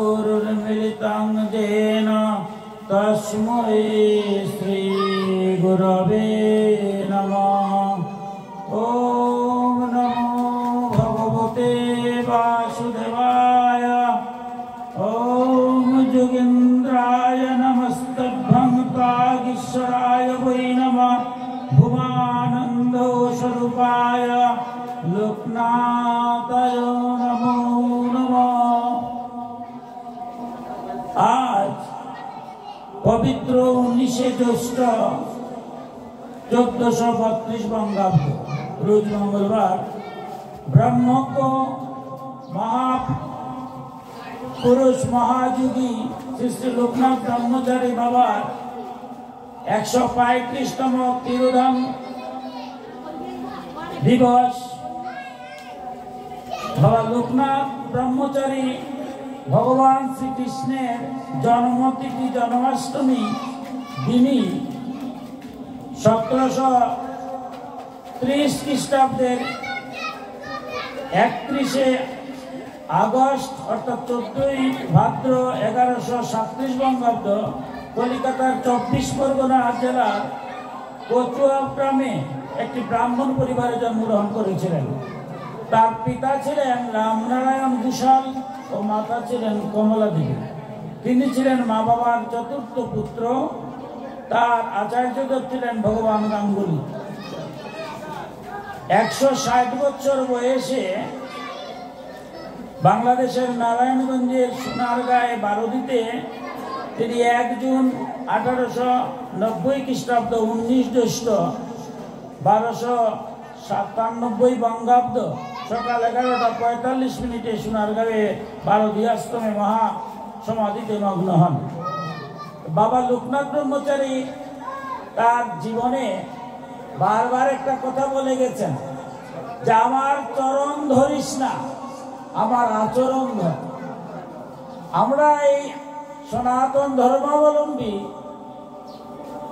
चक्षुरुन्मिलितं येन तस्मै श्री गुरवे नमः। ॐ नमो भगवते वासुदेवाय। ॐ जोगीन्द्राय नमस्तभ्यं कागीश्वराय वै नमः। भुवानन्दो स्वरूपाय लोकनाथाय नमो नमः। आज पवित्र 19 ज्येष्ठ 1432 बंगाब्द रोज मंगलवार ब्रह्मज्ञ महापुरुष महायोगी श्री श्री लोकनाथ ब्रह्मचारी बाबार 135तम तिरोधान दिवस। बाबा लोकनाथ ब्रह्मचारी भगवान श्री कृष्णेर जन्मतिथि जन्माष्टमी दिनी 1730 ख्रीष्टाब्देर 31 আগস্ট অর্থাৎ 14 ভাদ্র 1137 বঙ্গাব্দ কলিকাতার 24 পরগনা জেলার কচুয়া গ্রামে একটি ব্রাহ্মণ পরিবারে জন্মগ্রহণ করেছিলেন। তার পিতা ছিলেন রামনারায়ণ ঘোষাল ও মাতা ছিলেন কমলা দেবী। তিনি ছিলেন মা বাবার চতুর্থ পুত্র। তার আচার্যদেব ছিলেন ভগবান গাঙ্গুলি। 160 বছর বয়সে বাংলাদেশের নারায়ণগঞ্জের সোনারগাঁয়ে বারোদিতে তিনি 1 জুন 1890 খ্রিস্টাব্দ 19 জ্যৈষ্ঠ 1297 বঙ্গাব্দ সকাল 11:45 সোনারগাঁয়ে বারোদি আশ্রমে মহা সমাধিতে মগ্ন হন। বাবা লোকনাথ ব্রহ্মচারী তার জীবনে বারবার একটা কথা বলে গেছেন যে আমার চরণ ধরিস না, আমার আচরণ ধর। আমরা এই সনাতন ধর্মাবলম্বী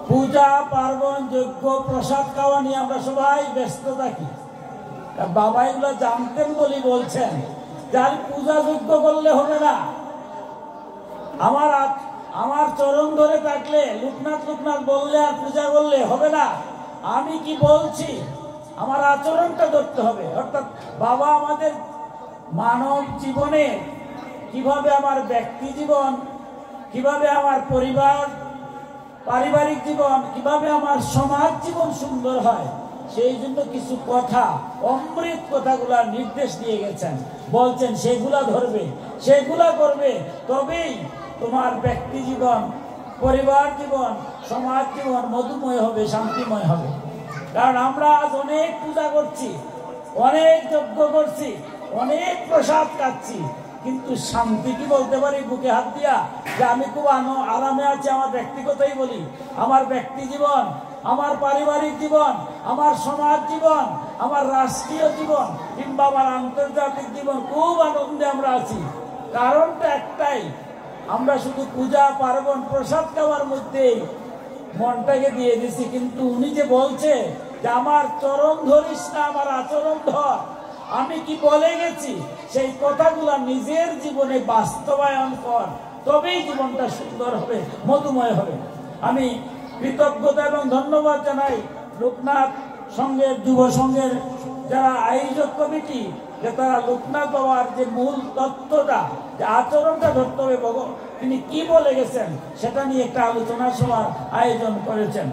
পূজা পার্বণ যজ্ঞ প্রসাদ খাওয়া নিয়ে আমরা সবাই ব্যস্ত থাকি। বাবা এগুলো জানতেন বলি বলছেন যার পূজা যজ্ঞ করলে হবে না, আমার চরণ ধরে থাকলে লোকনাথ লোকনাথ বললে আর পূজা করলে হবে না। আমি কি বলছি আমার আচরণটা ধরতে হবে। অর্থাৎ বাবা আমাদের মানব জীবনে কিভাবে আমার ব্যক্তি জীবন, কিভাবে আমার পরিবার পারিবারিক জীবন, কিভাবে আমার সমাজ জীবন সুন্দর হয় সেই জন্য কিছু কথা অমৃত কথাগুলা নির্দেশ দিয়ে গেছেন। বলছেন সেগুলা ধরবে, সেগুলা করবে, তবেই তোমার ব্যক্তি জীবন, পরিবার জীবন, সমাজ জীবন মধুময় হবে, শান্তিময় হবে। কারণ আমরা আজ অনেক পূজা করছি, অনেক যজ্ঞ করছি, অনেক প্রসাদ খাচ্ছি, কিন্তু শান্তি কি বলতে পারি বুকে হাত দিয়া যে আমি খুব আরামে আছি? আমার ব্যক্তিগতই বলি, আমার ব্যক্তি জীবন, আমার পারিবারিক জীবন, আমার সমাজ জীবন, আমার রাষ্ট্রীয় জীবন কিংবা আমার আন্তর্জাতিক জীবন খুব আনন্দে আমরা আছি। কারণটা একটাই, আমরা শুধু পূজা পার্বণ প্রসাদ খাওয়ার মধ্যেই মনটাকে দিয়ে দিছি। কিন্তু উনি যে বলছে যে আমার চরণ ধরিস না, আমার আচরণ ধর, আমি কি বলে গেছি সেই কথাগুলো নিজের জীবনে বাস্তবায়ন কর, তবেই জীবনটা সুন্দর হবে, মধুময় হবে। আমি কৃতজ্ঞতা এবং ধন্যবাদ জানাই লোকনাথ সংঘের, যুব সংঘের যারা আয়োজক কমিটি, যে তারা লোকনাথ বাবার যে মূল তত্ত্বটা, যে আচরণটা ধরতে হবে, তিনি কি বলে গেছেন সেটা নিয়ে একটা আলোচনা সভার আয়োজন করেছেন।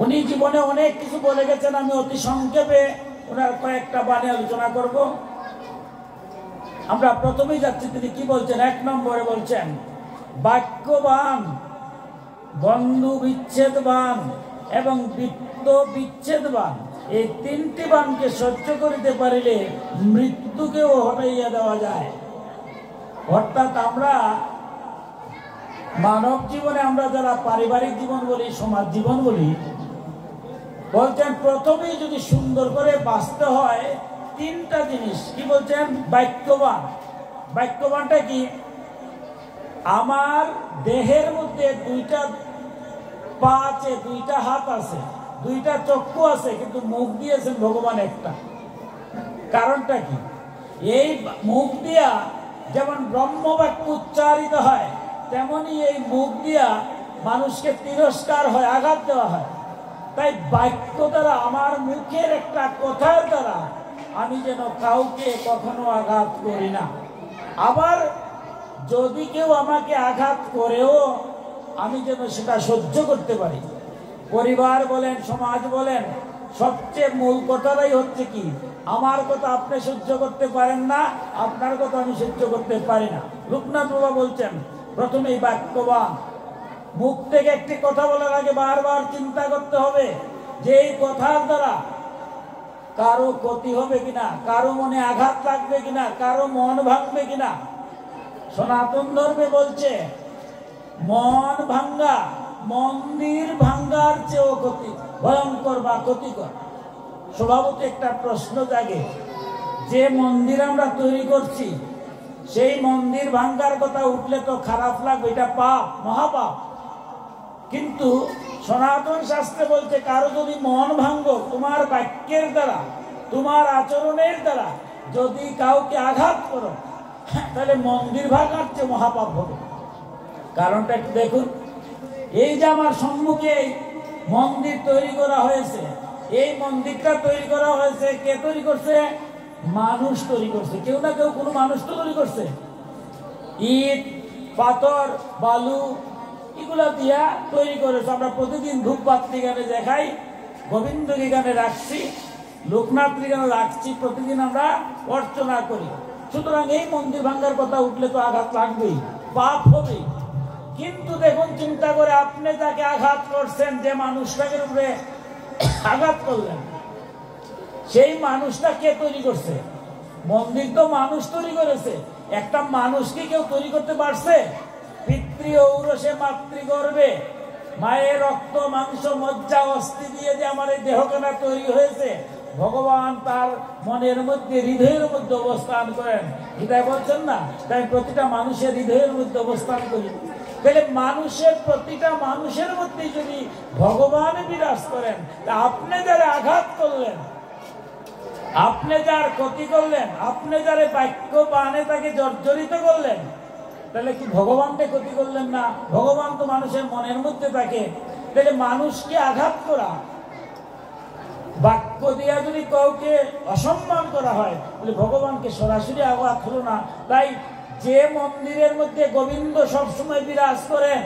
উনি জীবনে অনেক কিছু বলে গেছেন, আমি অতি সংক্ষেপে ওনার কয়েকটা বাণী আলোচনা করব। আমরা প্রথমেই যাচ্ছি, তিনি কি বলছেন? 1 নম্বরে বলছেন বাক্যবান, বন্ধু বিচ্ছেদবান এবং বিত্ত বিচ্ছেদবান, এই 3টি বানকে সহ্য করিতে পারিলে মৃত্যুকেও হটাইয়া দেওয়া যায়। অর্থাৎ আমরা মানব জীবনে, আমরা যারা পারিবারিক জীবন বলি, সমাজ জীবন বলি, বলছেন প্রথমেই যদি সুন্দর করে বাঁচতে হয় 3টা জিনিস। কি বলছেন? বাক্যবান। বাক্যবানটা কি? আমার দেহের মধ্যে 2টা পা আছে, 2টা হাত আছে, 2টা চক্ষু আছে, কিন্তু মুখ দিয়েছেন ভগবান একটা। কারণটা কি? এই মুখ দিয়া যেমন ব্রহ্মবাক্য উচ্চারিত হয়, তেমনি এই মুখ দিয়া মানুষকে তিরস্কার হয়, আঘাত দেওয়া হয়। তাই বাক্য দ্বারা, আমার মুখের একটা কথার দ্বারা আমি যেন কাউকে কখনো আঘাত করি না। আবার যদি কেউ আমাকে আঘাত করেও আমি যেন সেটা সহ্য করতে পারি। পরিবার বলেন, সমাজ বলেন, সবচেয়ে মূল কথাটাই হচ্ছে কি, আমার কথা আপনি সহ্য করতে পারেন না, আপনার কথা আমি সহ্য করতে পারি না। লোকনাথ বাবা বলছেন, প্রথমেই বাক্যবান, মুখ থেকে একটি কথা বলার আগে বারবার চিন্তা করতে হবে যে এই কথার দ্বারা কারো ক্ষতি হবে কিনা, কারো মনে আঘাত লাগবে কিনা, কারো মন ভাঙবে কিনা। সনাতন ধর্মে বলছে মন ভাঙ্গা মন্দির ভাঙ্গার চেয়েও ক্ষতি ভয়ঙ্কর বা ক্ষতিকর। স্বভাবত একটা প্রশ্ন জাগে, যে মন্দির আমরা তৈরি করছি সেই মন্দির ভাঙ্গার কথা উঠলে তো খারাপ লাগবে, এটা পাপ, মহাপাপ। কিন্তু সনাতন শাস্ত্রে বলছে কারো যদি মন ভাঙ্গ, তোমার বাক্যের দ্বারা, তোমার আচরণের দ্বারা যদি কাউকে আঘাত করো, তাহলে মন্দির ভাঙার চেয়ে মহাপাপ হবে। কারণটা একটু দেখুন, এই যে আমার সম্মুখে মন্দির তৈরি করা হয়েছে, এই মন্দিরটা তৈরি করা হয়েছে কে তৈরি করছে? মানুষ তৈরি করছে। কেউ না কেউ কোনো মানুষ তো তৈরি করছে। ইট, পাথর, বালু এগুলা দিয়া তৈরি করেছে। আমরা প্রতিদিন ধূপবাতি গানে দেখাই, গোবিন্দ গানে রাখছি, লোকনাথ গানে রাখছি, প্রতিদিন আমরা অর্চনা করি। সুতরাং এই মন্দির ভাঙ্গার কথা উঠলে তো আঘাত লাগবেই, পাপ হবেই। কিন্তু দেখুন, চিন্তা করে আপনি যাকে আঘাত করছেন, যে মানুষটাকে উপরে আঘাত করলেন, সেই মানুষটা কে তৈরি করছে? মন্দির তো মানুষ তৈরি করেছে। একটা মানুষকে কেউ তৈরি করতে পারছে? পিতৃ ঔরসে মাতৃগর্ভে মায়ের রক্ত মাংস মজ্জা অস্থি দিয়ে যে আমার এই দেহখানা তৈরি হয়েছে, ভগবান তার মনের মধ্যে, হৃদয়ের মধ্যে অবস্থান করেন। হৃদয় বলছেন না, তাই প্রতিটা মানুষের হৃদয়ের মধ্যে অবস্থান করি। তাহলে মানুষের, প্রতিটা মানুষের মধ্যে যদি ভগবান বিরাজ করেন, তা আপনি যারা আঘাত করলেন, আপনি যার ক্ষতি করলেন, আপনি যারা বাক্য বানে তাকে জর্জরিত করলেন, তাহলে কি ভগবানকে ক্ষতি করলেন না? ভগবান তো মানুষের মনের মধ্যে থাকে। তাহলে মানুষকে আঘাত করা, বাক্য দিয়া যদি কাউকে অসম্মান করা হয়, তাহলে ভগবানকে সরাসরি আঘাত হলো না। তাই যে মন্দিরের মধ্যে গোবিন্দ সবসময় বিরাজ করেন,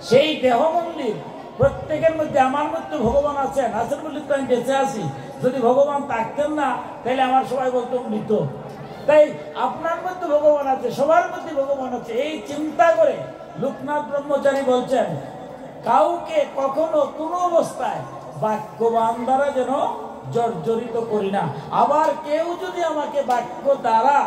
সেই দেহ মন্দির, প্রত্যেকের মধ্যে, আমার মধ্যে ভগবান আছেন, আছেন বলে তো আমি বেঁচে আছি। যদি ভগবান থাকতেন না, তাহলে আমার সবাই বলতো মৃত। তাই আপনার মধ্যে ভগবান আছে, সবার মধ্যে ভগবান আছে। এই চিন্তা করে লোকনাথ ব্রহ্মচারী বলছেন, কাউকে কখনো কোনো অবস্থায় বাক্যবান দ্বারা যেন জর্জরিত করি না। আবার কেউ যদি আমাকে বাক্য দ্বারা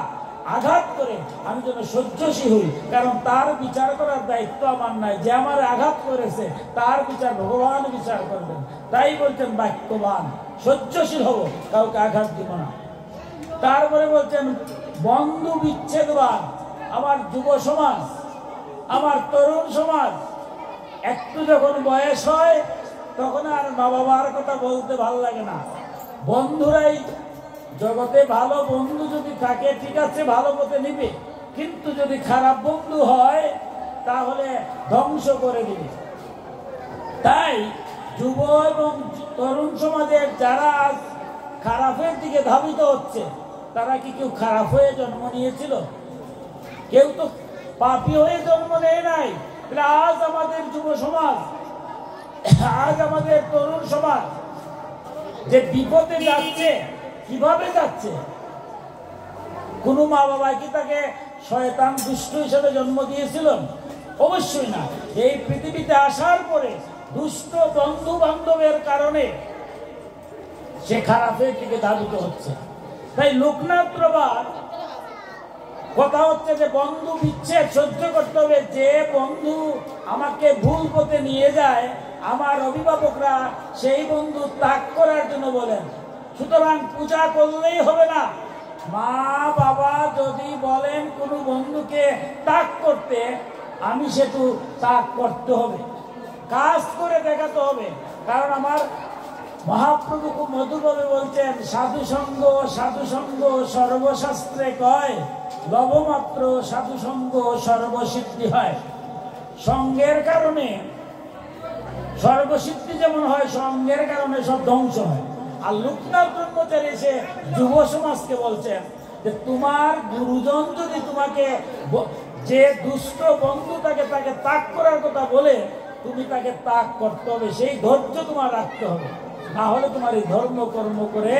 আঘাত করে, আমি যেন সহ্যশীল হই, কারণ তার বিচার করার দায়িত্ব আমার নাই। যে আমার আঘাত করেছে তার বিচার ভগবান বিচার করবেন। তাই বলছেন বাক্যবান, সহ্যশীল হব, কাউকে আঘাত দিব না। তারপরে বলছেন বন্ধু বিচ্ছেদবান। আমার যুব সমাজ, আমার তরুণ সমাজ, একটু যখন বয়স হয় তখন আর মা বাবার কথা বলতে ভালো লাগে না। বন্ধুরাই জগতে, ভালো বন্ধু যদি থাকে ঠিক আছে, ভালো পথে নিবে, কিন্তু যদি খারাপ বন্ধু হয় তাহলে ধ্বংস করে দিবে। তাই যুব এবং তরুণ সমাজের যারা আজ খারাপের দিকে ধাবিত হচ্ছে, তারা কি কেউ খারাপ হয়ে জন্ম নিয়েছিল? কেউ তো পাপী হয়ে জন্ম নেয় নাই। আজ আমাদের যুব সমাজ, আজ আমাদের তরুণ সমাজ যে বিপদে যাচ্ছে, কিভাবে যাচ্ছে? কোন মা বাবা কি তাকে শয়তান দুষ্ট হিসেবে জন্ম দিয়েছিলেন? অবশ্যই না। এই পৃথিবীতে আসার পরে দুষ্ট বন্ধু বান্ধবের কারণে সে খারাপের দিকে ধাবিত হচ্ছে। তাই লোকনাথ প্রবাদ কথা হচ্ছে যে বন্ধু বিচ্ছেদ সহ্য করতে হবে। যে বন্ধু আমাকে ভুল পথে নিয়ে যায়, আমার অভিভাবকরা সেই বন্ধু ত্যাগ করার জন্য বলেন। সুতরাং পূজা করলেই হবে না। মা বাবা যদি বলেন কোনো বন্ধুকে ত্যাগ করতে, আমি সেটু ত্যাগ করতে হবে, কাজ করে দেখাতে হবে। কারণ আমার মহাপ্রভু খুব মধুরভাবে বলছেন, সাধু সঙ্গ সর্বশাস্ত্রে কয়, লবমাত্র সাধু সঙ্গ সর্বসিদ্ধি হয়। সঙ্গের কারণে সর্বসিদ্ধি যেমন হয়, সঙ্গের কারণে সব ধ্বংস হয়। আর লোকনাথ ব্রহ্মচারী সে যুব সমাজকে বলছেন যে তোমার গুরুজন যদি তোমাকে যে দুষ্ট বন্ধু তাকে ত্যাগ করার কথা বলে, তুমি তাকে ত্যাগ করতে হবে, সেই ধৈর্য তোমার রাখতে হবে, না হলে তোমার এই ধর্ম কর্ম করে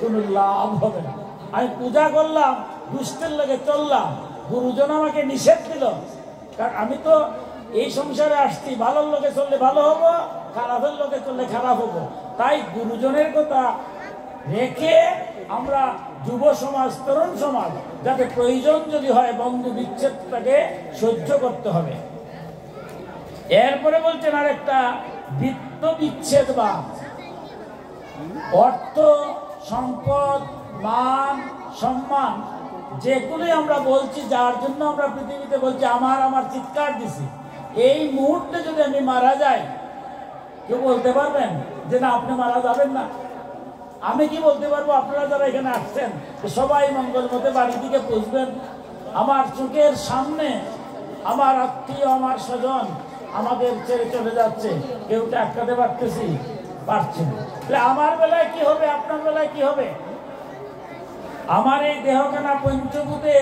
কোনো লাভ হবে না। আমি পূজা করলাম, দুষ্টের লগে চললাম, গুরুজন আমাকে নিষেধ দিল, কারণ আমি তো এই সংসারে আসছি, ভালোর লোকে চললে ভালো হবো, খারাপের লোকে চললে খারাপ হবো। তাই গুরুজনের কথা রেখে আমরা যুব সমাজ, তরুণ সমাজ, যাতে প্রয়োজন যদি হয় বন্ধু বিচ্ছেদটাকে সহ্য করতে হবে। এরপরে বলছেন আরেকটা, বৃত্ত বিচ্ছেদ বা অর্থ, সম্পদ, মান, সম্মান, যেগুলোই আমরা বলছি, যার জন্য আমরা পৃথিবীতে বলছি আমার চিৎকার দিছি, এই মুহূর্তে যদি আমি মারা যাই, কেউ বলতে পারবেন যে না আপনি মারা যাবেন না? আমি কি বলতে পারবো? আপনারা যারা এখানে আসছেন সবাই মঙ্গল মতে বাড়ি দিকে পৌঁছবেন। আমার চোখের সামনে আমার আত্মীয়, আমার স্বজন আমাদের ছেড়ে চলে যাচ্ছে, কেউ আটকাতে পারছি না। আমার বেলায় কি হবে, আপনার বেলায় কি হবে? আমার এই দেহখানা পঞ্চভূতে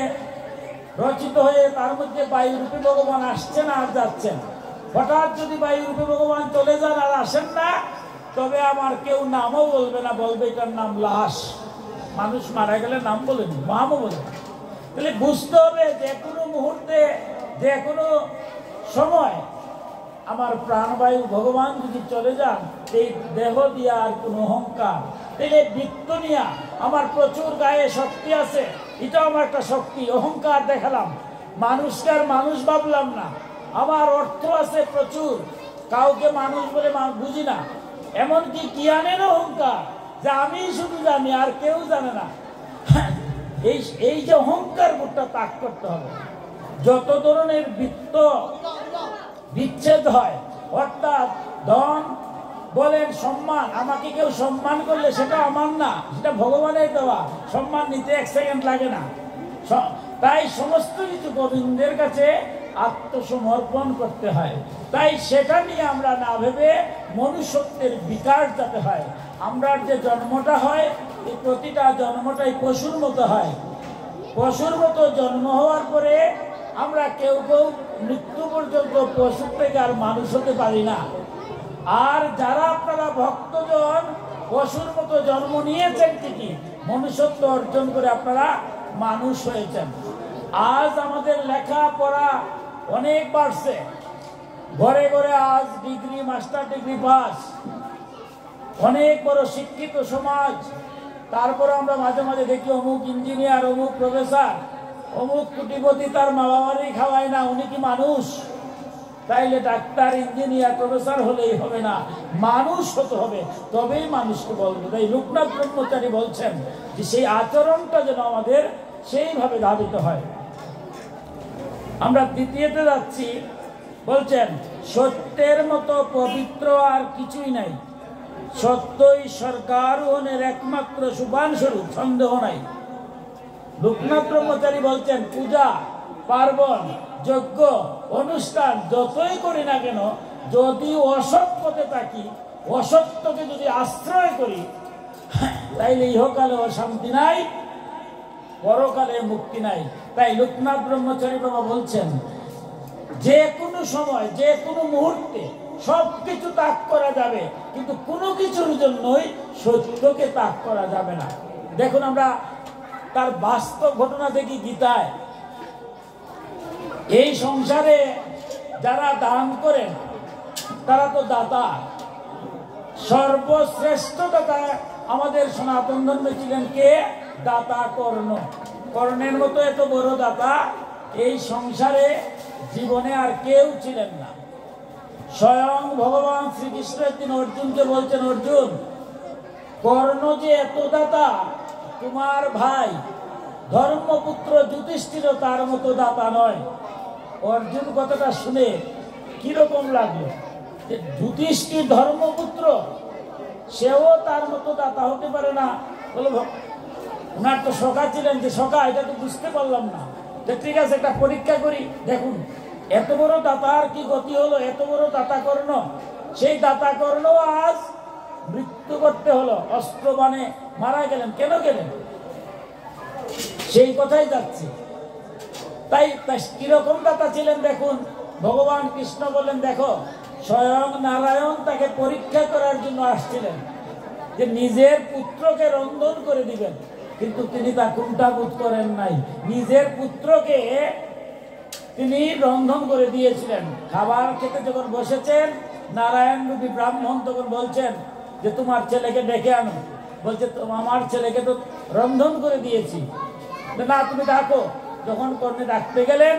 রচিত হয়ে তার মধ্যে বায়ুরূপী ভগবান আসছেন আর যাচ্ছেন। হঠাৎ যদি বায়ুরূপী ভগবান চলে যান আর আসেন না, তবে আমার কেউ নামও বলবে না, বলবে এটার নাম লাশ। মানুষ মারা গেলে নাম বলেনি, নামও বলে। তাহলে বুঝতে হবে যে কোনো মুহূর্তে, যে কোনো সময় আমার প্রাণবায়ু ভগবান যদি চলে যান, এই দেহ দিয়া আর কোনো অহংকার, তাহলে বৃত্ত নিয়া আমার প্রচুর গায়ে শক্তি আছে, এটাও আমার একটা শক্তি, অহংকার দেখালাম, মানুষকে আর মানুষ ভাবলাম না, আমার অর্থ আছে প্রচুর, কাউকে মানুষ বলে বুঝি না, এমনকি জ্ঞানের অহংকার, যে আমি শুধু জানি আর কেউ জানে না। এই যে অহংকার বোধটা ত্যাগ করতে হবে। যত ধরনের বৃত্ত বিচ্ছেদ হয়, অর্থাৎ ধন বলেন, সম্মান, আমাকে কেউ সম্মান করলে সেটা আমার না, সেটা ভগবানের দেওয়া, সম্মান নিতে 1 সেকেন্ড লাগে না। তাই সমস্ত কিছু গোবিন্দের কাছে আত্মসমর্পণ করতে হয়। তাই সেটা নিয়ে আমরা না ভেবে মনুষ্যত্বের বিকাশ যাতে হয়। আমরা যে জন্মটা হয়, এই প্রতিটা জন্মটাই পশুর মতো হয়। পশুর মতো জন্ম হওয়ার পরে আমরা কেউ মৃত্যু পর্যন্ত পশু থেকে আর মানুষ হতে পারি না। আর যারা আপনারা ভক্তজন পশুর মতো জন্ম নিয়েছেন, ঠিকই মনুষ্যত্ব অর্জন করে আপনারা মানুষ হয়েছেন। আজ আমাদের লেখাপড়া অনেক বাড়ছে, ঘরে ঘরে আজ ডিগ্রি, মাস্টার ডিগ্রি পাস, অনেক বড় শিক্ষিত সমাজ। তারপর আমরা মাঝে মাঝে দেখি অমুক ইঞ্জিনিয়ার, অমুক প্রফেসর, অমুক কোটিপতি, তার মা বাবারই খাওয়ায় না, উনি কি মানুষ? তাইলে ডাক্তার, ইঞ্জিনিয়ার, প্রফেসর হলেই হবে না, মানুষ হতে হবে, তবেই মানুষকে বলবে। তাই লোকনাথ ব্রহ্মচারী বলছেন যে সেই আচরণটা যেন আমাদের সেইভাবে ধাবিত হয়। আমরা দ্বিতীয়তে যাচ্ছি, বলছেন সত্যের মতো পবিত্র আর কিছুই নাই, সত্যই স্বর্গারোহণের একমাত্র সোপান স্বরূপ, সন্দেহ নাই। লোকনাথ ব্রহ্মচারী বলছেন পূজা পার্বণ, যজ্ঞ, অনুষ্ঠান যতই করি না কেন, যদি অসৎ পথে থাকি, অসত্যকে যদি আশ্রয় করি, তাইলে ইহকালে শান্তি নাই, পরকালে মুক্তি নাই। তাই লোকনাথ ব্রহ্মচারী বাবা বলছেন যে কোনো সময়, যে কোনো মুহূর্তে সবকিছু ত্যাগ করা যাবে, কিন্তু কোনো কিছুর জন্যই সত্যকে ত্যাগ করা যাবে না। দেখুন আমরা তার বাস্তব ঘটনা দেখি গীতায়। এই সংসারে যারা দান করেন তারা তো দাতা, সর্বশ্রেষ্ঠ দাতা আমাদের সনাতন ধর্মে ছিলেন কে? দাতা কর্ণ। কর্ণের মতো এত বড় দাতা এই সংসারে জীবনে আর কেউ ছিলেন না। স্বয়ং ভগবান শ্রীকৃষ্ণ একদিন অর্জুনকে বলছেন, অর্জুন, কর্ণ যে এত দাতা, তোমার ভাই ধর্মপুত্র যুধিষ্ঠির তার মতো দাতা নয়। অর্জুন কথাটা শুনে কিরকম লাগলো, যে যুধিষ্ঠির ধর্মপুত্র, সেও তার মতো দাতা হতে পারে না। বলে ওনার তো সখা ছিলেন, যে সখা এটা তো বুঝতে পারলাম না, তো ঠিক আছে একটা পরীক্ষা করি। দেখুন এত বড় দাতার কি গতি হলো, এত বড় দাতা কর্ণ, সেই দাতা কর্ণ আজ মৃত্যু করতে হলো, অস্ত্র বানে মারা গেলেন। কেন গেলেন সেই কথাই যাচ্ছে। তাই কিরকম দাতা ছিলেন দেখুন, ভগবান কৃষ্ণ বললেন দেখো স্বয়ং নারায়ণ তাকে পরীক্ষা করার জন্য আসছিলেন, যে নিজের পুত্রকে রন্ধন করে দিবেন, কিন্তু তিনি তা কুণ্ঠাবোধ করেন নাই। নিজের পুত্রকে তিনি রন্ধন করে দিয়েছিলেন। খাবার খেতে যখন বসেছেন, নারায়ণ রূপী ব্রাহ্মণ তখন বলছেন যে তোমার ছেলেকে ডেকে আনো। বলছে আমার ছেলেকে তো রন্ধন করে দিয়েছি, না তুমি ডাকো। যখন কর্ণে ডাকতে গেলেন,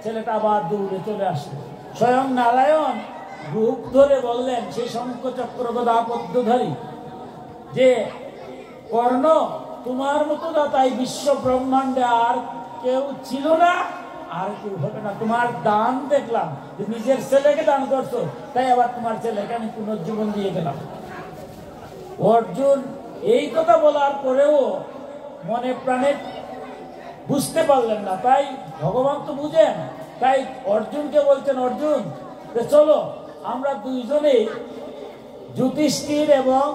ছেলেটা আবার দৌড়ে চলে আসলো। স্বয়ং নারায়ণ রূপ ধরে বললেন, সেই শঙ্খ চক্র গদা পদ্মধারী, যে কর্ণ তোমার মতো দাতাই বিশ্ব ব্রহ্মাণ্ডে আর কেউ ছিল না, আর কেউ হবে না। তোমার দান দেখলাম, যে নিজের ছেলেকে দান করছো, তাই আবার তোমার ছেলেকে আমি পুনর্জীবন দিয়ে গেলাম। অর্জুন এই কথা বলার পরেও মনে প্রাণে বুঝতে পারলেন না, তাই ভগবান তো বুঝেন, তাই অর্জুনকে বলছেন, অর্জুন চলো আমরা দুইজনেই যুধিষ্ঠির এবং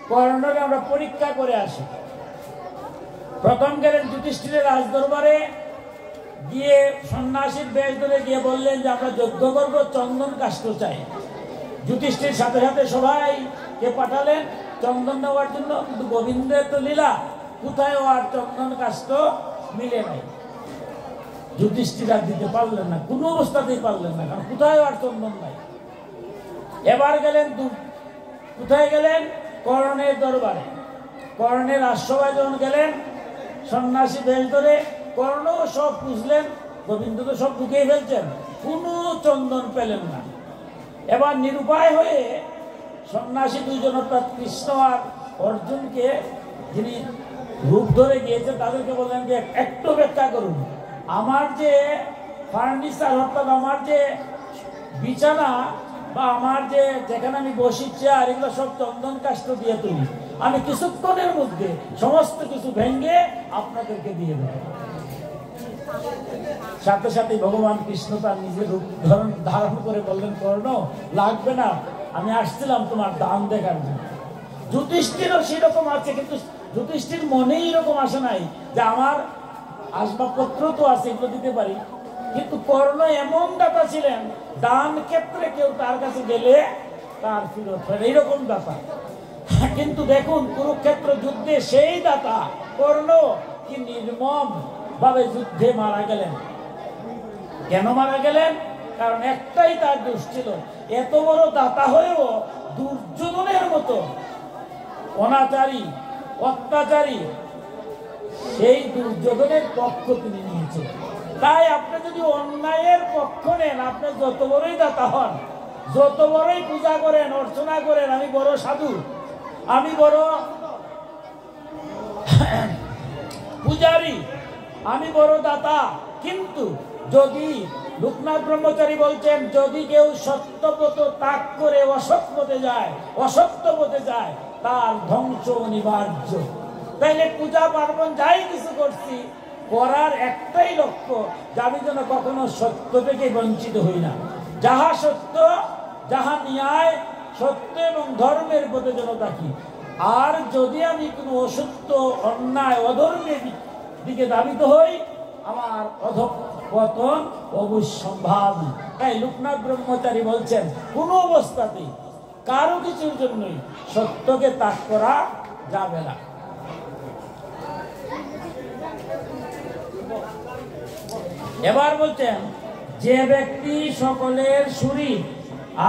কর্ণকে আমরা পরীক্ষা করে আসি। প্রথম গেলেন যুধিষ্ঠিরের রাজদরবারে, গিয়ে সন্ন্যাসীর বেশ ধরে গিয়ে বললেন যে আমরা যজ্ঞ করবো, চন্দন কাষ্ঠ চাই। যুধিষ্ঠির সাথে সাথে সবাইকে পাঠালেন চন্দন নেওয়ার জন্য, কিন্তু গোবিন্দের তো লীলা, কোথায় আর চন্দন কাষ্ঠ মিলে নাই। যুধিষ্ঠির আর দিতে পারলেন না, কোনো অবস্থাতেই পারলেন না, কারণ কোথায় আর চন্দন নাই। এবার গেলেন কোথায় গেলেন? কর্ণের দরবারে। কর্ণের আশ্রয় যখন গেলেন সন্ন্যাসী বেশ ধরে, কর্ণ সব বুঝলেন, গোবিন্দ তো সব ঢুকিয়ে ফেলছেন, কোনো চন্দন পেলেন না। এবার নিরুপায় হয়ে সন্ন্যাসী দুইজন, অর্থাৎ কৃষ্ণ আর অর্জুনকে, যিনি রূপ ধরে গিয়েছেন, তাদেরকে বললেন যে একটু ব্যাখ্যা করুন, আমার যে ফার্নিচার, অর্থাৎ আমার যে বিছানা বা আমার যে যেখানে আমি বসি চেয়ার, এগুলো সব চন্দন কাষ্ঠ দিয়ে তৈরি, আমি কিছুক্ষণের মধ্যে সমস্ত কিছু ভেঙে আপনাদেরকে দিয়ে দেব। সাথে সাথে ভগবান কৃষ্ণ তার নিজের রূপ ধারণ করে বললেন, কর্ণ লাগবে না, আমি আসছিলাম তোমার দান দেখার জন্য। যুধিষ্ঠিরও সেরকম আছে, কিন্তু যুধিষ্ঠির মনে এরকম আসে নাই যে আমার আসবাবপত্র তো আছে, এগুলো দিতে পারি। কিন্তু কর্ণ এমন দাতা ছিলেন, দান ক্ষেত্রে কেউ তার কাছে গেলে তার ফিরত হয়, এইরকম দাতা। কিন্তু দেখুন কুরুক্ষেত্র যুদ্ধে সেই দাতা কর্ণ কি নির্মম ভাবে যুদ্ধে মারা গেলেন। কেন মারা গেলেন? কারণ একটাই তার দোষ ছিল, এত বড় দাতা হয়েও দুর্যোধনের মতো অনাচারী অত্যাচারী সেই দুর্যোধনের পক্ষ তিনি নিয়েছেন। তাই আপনি যদি অন্যায়ের পক্ষ নেন, আপনি যত বড়ই দাতা হন, যত বড়ই পূজা করেন, অর্চনা করেন, আমি বড় সাধু, আমি বড় পূজারী, আমি বড় দাতা, কিন্তু যদি লোকনাথ ব্রহ্মচারী বলছেন, যদি কেউ সত্যপথ ত্যাগ করে অসত্য পথে যায়, তার ধ্বংস অনিবার্য। তাইলে পূজা পার্বণ যাই কিছু করছি, করার একটাই লক্ষ্য, যে আমি যেন কখনো সত্য থেকে বঞ্চিত হই না। যাহা সত্য, যাহা ন্যায়, সত্য এবং ধর্মের পথে যেন থাকি। আর যদি আমি কোনো অসত্য, অন্যায়, অধর্মের দিকে ধাবিত হই, আমার অধঃপতন অবশ্যম্ভাবী। তাই লোকনাথ ব্রহ্মচারী বলছেন, কোনো অবস্থাতেই কারো কিছুর জন্যই সত্যকে ত্যাগ করা যাবে না। এবার বলছেন, যে ব্যক্তি সকলের শরীর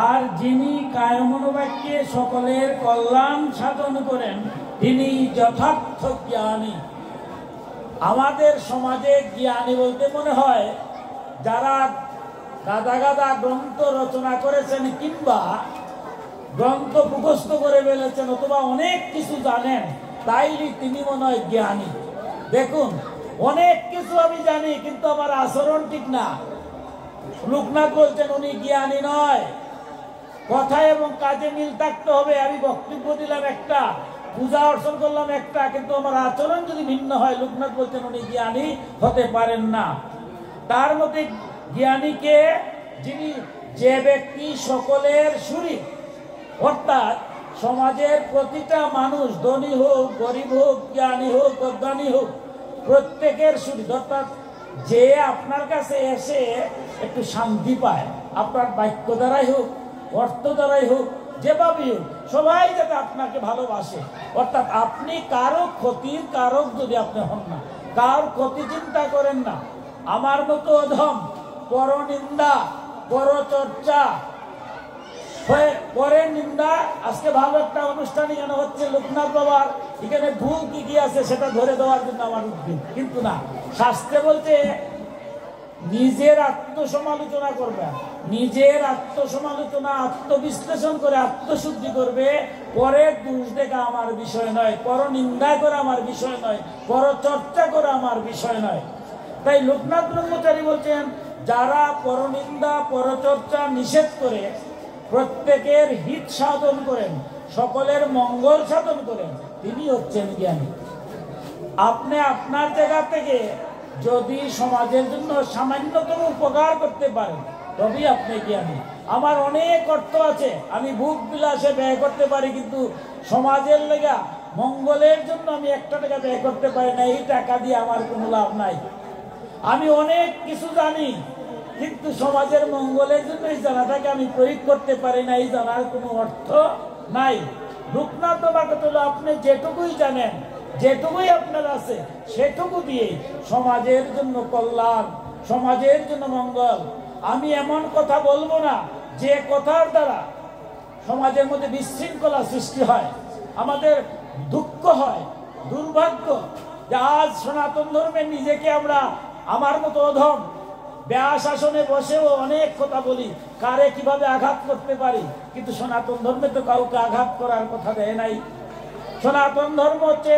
আর যিনি কায়মনোবাক্যে সকলের কল্যাণ সাধন করেন, তিনি যথার্থ জ্ঞানী। আমাদের সমাজে জ্ঞানী বলতে মনে হয় যারা গাদা গাদা গ্রন্থ রচনা করেছেন, কিংবা গ্রন্থ মুখস্থ করে ফেলেছেন, অথবা অনেক কিছু জানেন, তাইলে তিনি মনে হয় জ্ঞানী। দেখুন, অনেক কিছু আমি জানি, কিন্তু আমার আচরণ ঠিক না। লোকনাথ বলছেন উনি জ্ঞানী নয়, কথায় এবং কাজে মিল থাকতে হবে। আমি বক্তব্য দিলাম একটা, পূজা অর্চন করলাম একটা, কিন্তু আমার আচরণ যদি ভিন্ন হয়, লোকনাথ বলছেন উনি জ্ঞানী হতে পারেন না। তার মধ্যে জ্ঞানীকে যিনি, যে ব্যক্তি সকলের শরীর, অর্থাৎ সমাজের প্রতিটা মানুষ, ধনী হোক গরিব হোক, জ্ঞানী হোক অজ্ঞানী হোক, প্রত্যেকের শরীর, অর্থাৎ যে আপনার কাছে এসে একটু শান্তি পায়, আপনার বাক্য দ্বারাই হোক, অর্থ দ্বারাই হোক, যেভাবেই হোক, সবাই যাতে আপনাকে ভালোবাসে। অর্থাৎ আপনি কারো ক্ষতির কারক যদি আপনি হন না, কার ক্ষতি চিন্তা করেন না। আমার মতো অধম, পরনিন্দা, পরচর্চা, পরের নিন্দা। আজকে ভালো একটা অনুষ্ঠান এখানে হচ্ছে লোকনাথ বাবার, এখানে ভুল কি কি আছে সেটা ধরে দেওয়ার জন্য আমার উদ্যোগ, কিন্তু না, শাস্ত্রে বলতে নিজের আত্মসমালোচনা করবে, নিজের আত্মসমালোচনা, আত্মবিশ্লেষণ করে আত্মশুদ্ধি করবে। পরের দোষ দেখা আমার বিষয় নয়, পরনিন্দা করা আমার বিষয় নয়, পরচর্চা করা আমার বিষয় নয়। তাই লোকনাথ ব্রহ্মচারী বলছেন, যারা পরনিন্দা পরচর্চা নিষেধ করে প্রত্যেকের হিত সাধন করেন, সকলের মঙ্গল সাধন করেন, তিনি হচ্ছেন জ্ঞানী। আপনি আপনার জায়গা থেকে যদি সমাজের জন্য সামান্যতম উপকার করতে পারেন, তবেই আপনি জ্ঞানী। আমার অনেক অর্থ আছে, আমি ভোগ বিলাসে ব্যয় করতে পারি, কিন্তু সমাজের লেগা মঙ্গলের জন্য আমি 1 টাকা ব্যয় করতে পারি না, এই টাকা দিয়ে আমার কোনো লাভ নাই। আমি অনেক কিছু জানি, কিন্তু সমাজের মঙ্গলের জন্য এই জানাটাকে আমি প্রয়োগ করতে পারি না, এই জানার কোনো অর্থ নাই। লোকনাথ বাবাকে হলো, আপনি যেটুকুই জানেন, যেটুকুই আপনার আছে, সেটুকু দিয়ে সমাজের জন্য কল্যাণ, সমাজের জন্য মঙ্গল। আমি এমন কথা বলবো না যে কথার দ্বারা সমাজের মধ্যে বিশৃঙ্খলা সৃষ্টি হয়। আমাদের দুঃখ হয়, দুর্ভাগ্য যে আজ সনাতন ধর্মে নিজেকে আমরা, আমার মতো অধম, ব্যাস আসনে বসেও অনেক কথা বলি, কারে কিভাবে আঘাত করতে পারি, কিন্তু সনাতন ধর্মে তো কাউকে আঘাত করার কথা দেয় নাই। সনাতন ধর্ম হচ্ছে,